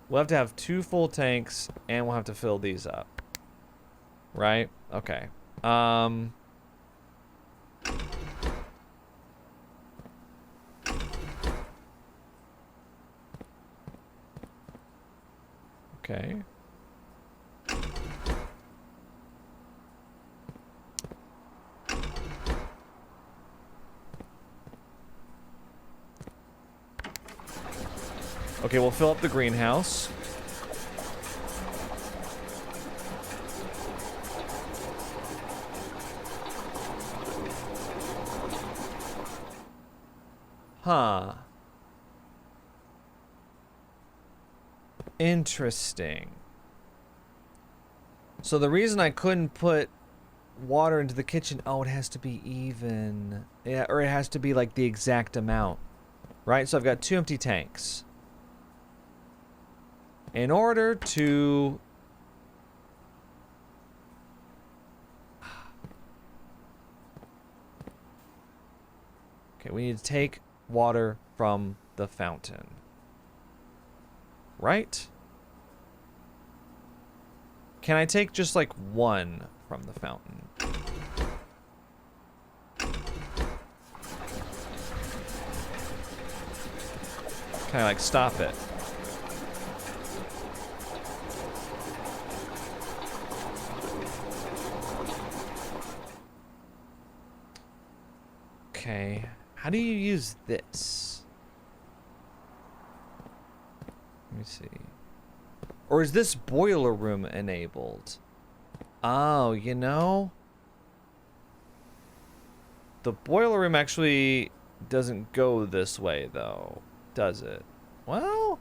We'll have to have 2 full tanks, and we'll have to fill these up. Right? Okay. Okay. Okay, we'll fill up the greenhouse. Huh. Interesting. So the reason I couldn't put water into the kitchen, oh, it has to be even. Yeah, or it has to be like the exact amount. Right? So I've got 2 empty tanks. In order to... Okay, we need to take water from the fountain. Right? Can I take just like 1 from the fountain? Can I like stop it? Okay, how do you use this? Let me see. Or is this boiler room enabled? Oh, you know? The boiler room actually doesn't go this way, though, does it? Well,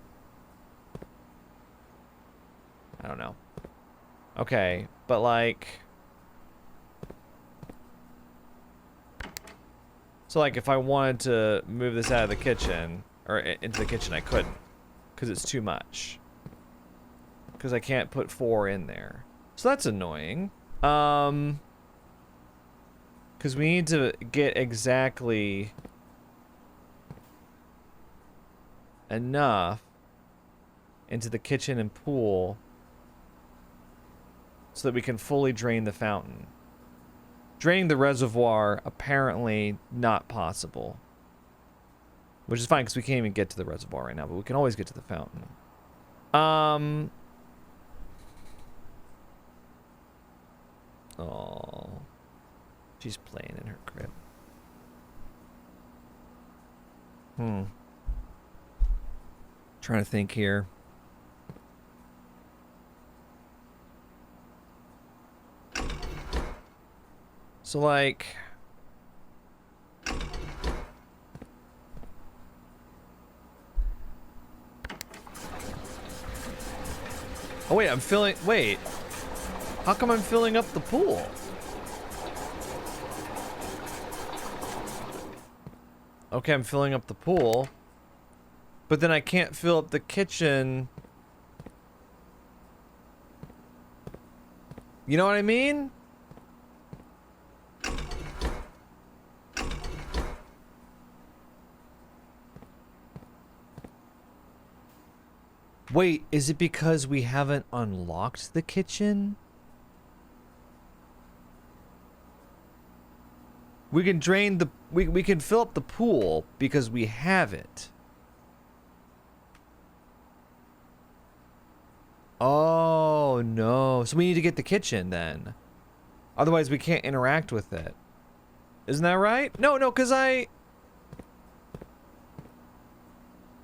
I don't know. Okay, but like... So like if I wanted to move this out of the kitchen, or into the kitchen, I couldn't. Because it's too much. Because I can't put 4 in there. So that's annoying. Because we need to get exactly enough into the kitchen and pool so that we can fully drain the fountain. Draining the reservoir, apparently not possible. Which is fine, because we can't even get to the reservoir right now, but we can always get to the fountain. Oh, she's playing in her crib. Trying to think here. So like... Oh wait, I'm filling... Wait. How come I'm filling up the pool? Okay, I'm filling up the pool. But then I can't fill up the kitchen. You know what I mean? Wait, is it because we haven't unlocked the kitchen? We can drain the... We can fill up the pool because we have it. Oh, no. So we need to get the kitchen then. Otherwise we can't interact with it. Isn't that right? No, because I...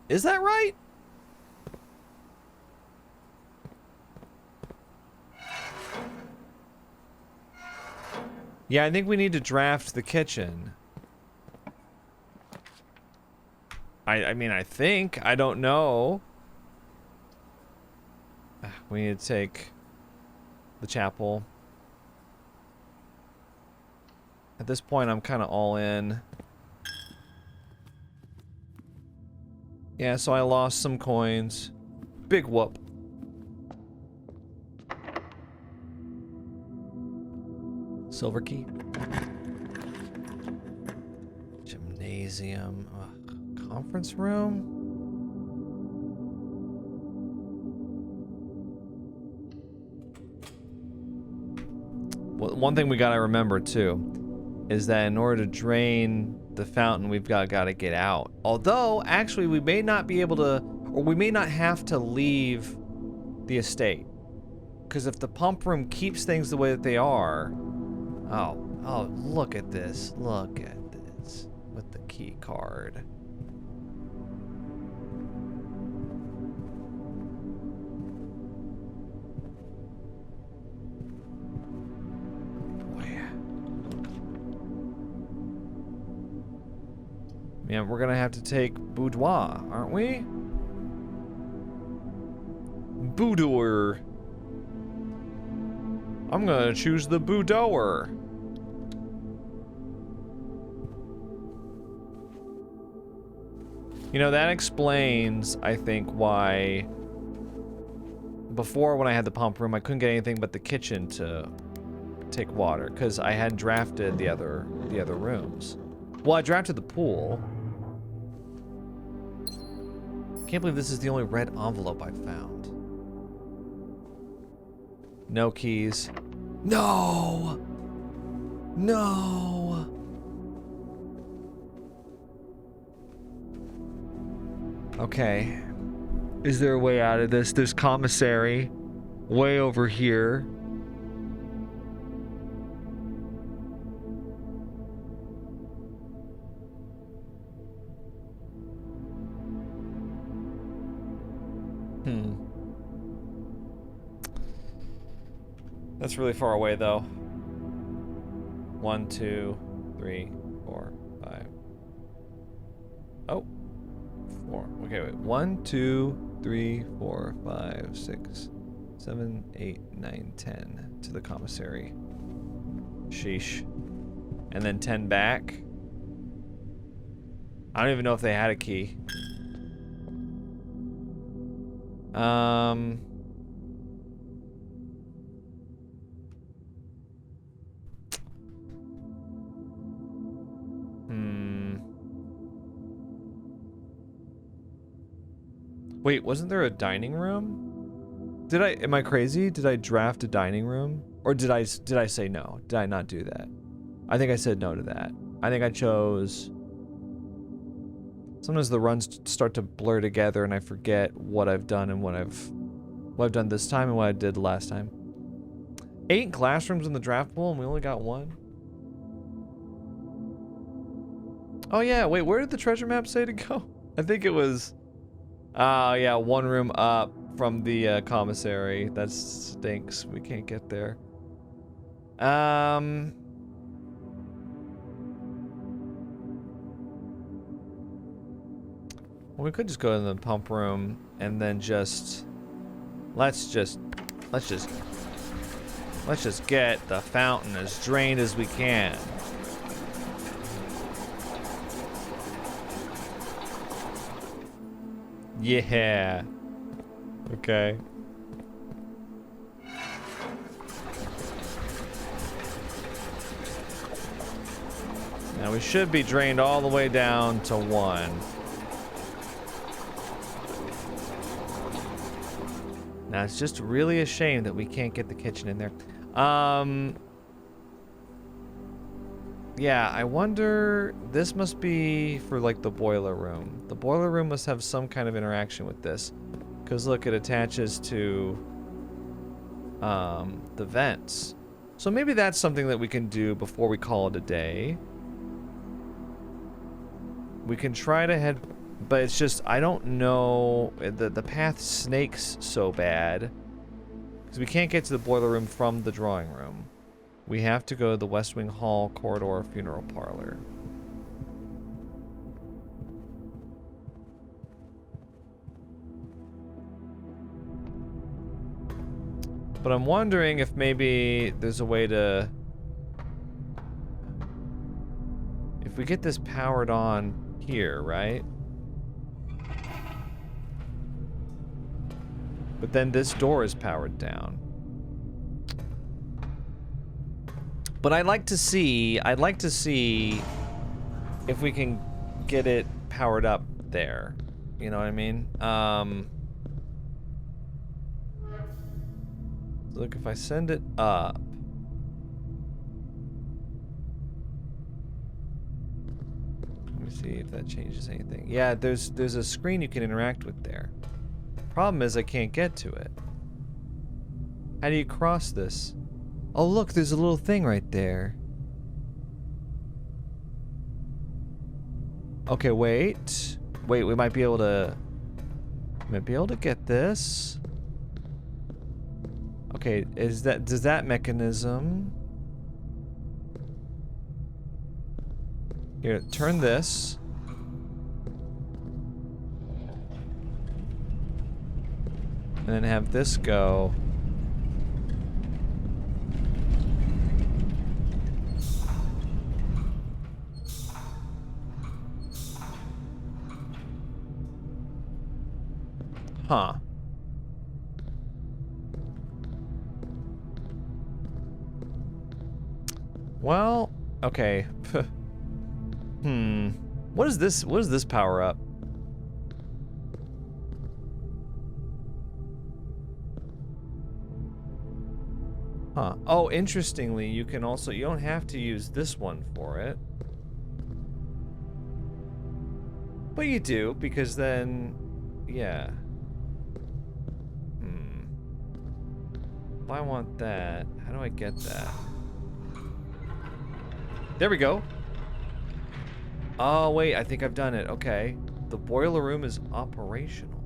Is that right? Yeah, I think we need to draft the kitchen. I mean, I think. I don't know. We need to take the chapel. At this point, I'm kind of all in. Yeah, so I lost some coins. Big whoop. Silver key. Gymnasium. Ugh. Conference room? Well, one thing we gotta remember too is that in order to drain the fountain, we've gotta get out. Although, actually, we may not be able to, or we may not have to leave the estate. Because if the pump room keeps things the way that they are, oh, look at this, with the key card. Man, we're gonna have to take boudoir, aren't we? Boudoir. I'm gonna choose the boudoir. You know, that explains, I think, why before when I had the pump room, I couldn't get anything but the kitchen to take water, because I hadn't drafted the other rooms. Well, I drafted the pool. Can't believe this is the only red envelope I found. No keys. No! No! Okay. Is there a way out of this? There's commissary way over here. That's really far away, though. 1, 2, 3, 4, 5. Oh. 4. Okay, wait. 1, 2, 3, 4, 5, 6, 7, 8, 9, 10 to the commissary. Sheesh. And then 10 back. I don't even know if they had a key. Wait, wasn't there a dining room? Am I crazy? Did I draft a dining room? Or did I say no? Did I not do that? I think I said no to that. I think I chose... Sometimes the runs start to blur together and I forget what I've done and what I've done this time and what I did last time. 8 classrooms in the draft pool and we only got 1. Oh yeah, wait, where did the treasure map say to go? I think it was... Oh yeah, 1 room up from the commissary. That stinks. We can't get there. Well, we could just go in the pump room and then just let's just get the fountain as drained as we can. Yeah. Okay. Now we should be drained all the way down to 1. Now it's just really a shame that we can't get the kitchen in there. Yeah, I wonder, this must be for like the boiler room. The boiler room must have some kind of interaction with this. Because look, it attaches to the vents. So maybe that's something that we can do before we call it a day. We can try to head, but it's just, I don't know, the path snakes so bad. Because we can't get to the boiler room from the drawing room. We have to go to the West Wing Hall corridor funeral parlor. But I'm wondering if maybe there's a way to... If we get this powered on here, right? But then this door is powered down. But I'd like to see if we can get it powered up there. You know what I mean? So look, if I send it up. Let me see if that changes anything. Yeah, there's a screen you can interact with there. Problem is I can't get to it. How do you cross this? Oh look, there's a little thing right there. Okay, wait. Wait, we might be able to get this. Okay, does that mechanism here, turn this. And then have this go. Huh. Well, okay. What is this? What is this power up? Huh. Oh, interestingly, you can also, you don't have to use this one for it. But you do, because then, yeah. If I want that, how do I get that? There we go. Oh, wait, I think I've done it. Okay. The boiler room is operational.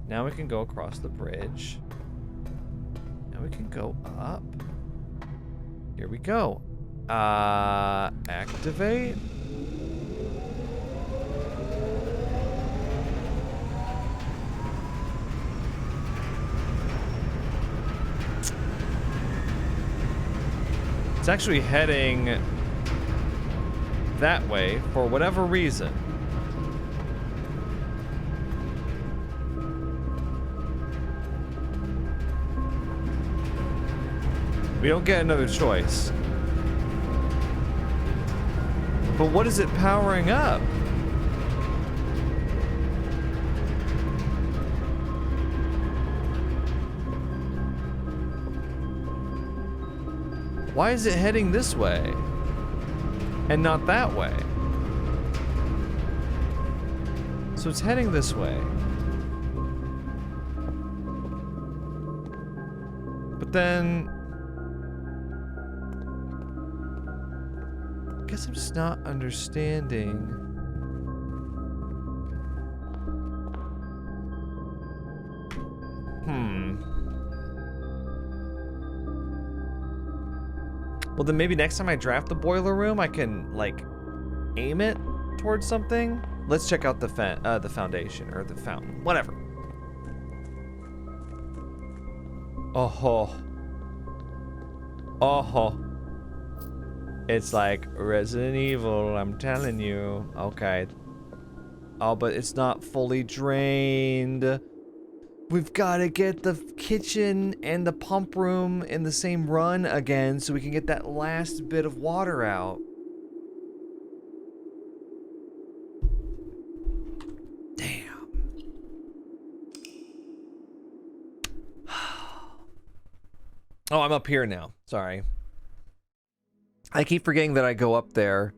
Now we can go across the bridge. Now we can go up. Here we go. Activate. It's actually heading that way for whatever reason. We don't get another choice. But what is it powering up? Why is it heading this way and not that way? So it's heading this way. But then I guess I'm just not understanding. Well, then maybe next time I draft the boiler room, I can, like, aim it towards something. Let's check out the foundation, or the fountain, whatever. Oh-ho. Oh-ho. It's like Resident Evil, I'm telling you. Okay. Oh, but it's not fully drained. We've got to get the kitchen and the pump room in the same run again so we can get that last bit of water out. Damn. Oh, I'm up here now. Sorry. I keep forgetting that I go up there.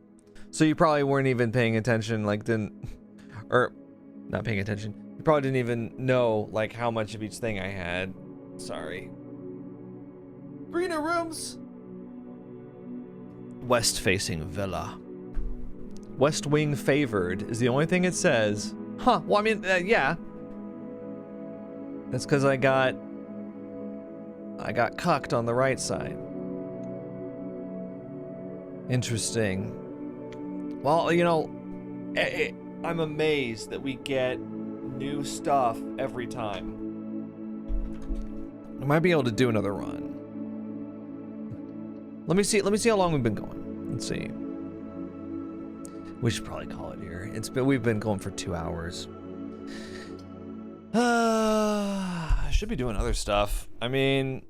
So you probably weren't even paying attention, like, or not paying attention. You probably didn't even know, like, how much of each thing I had. Sorry. Greener rooms! West-facing villa. West wing favored is the only thing it says. Huh, well, I mean, yeah. That's because I got cucked on the right side. Interesting. Well, you know, I'm amazed that we get new stuff every time. I might be able to do another run. Let me see how long we've been going. Let's see. We should probably call it here. We've been going for 2 hours. I should be doing other stuff. I mean,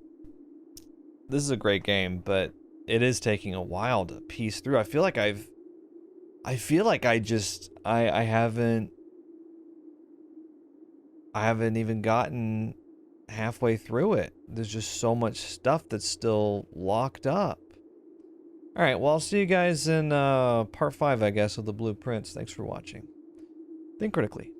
this is a great game, but it is taking a while to piece through. I feel like I haven't even gotten halfway through it. There's just so much stuff that's still locked up. All right, well, I'll see you guys in part 5, I guess, of the blueprints. Thanks for watching. Think critically.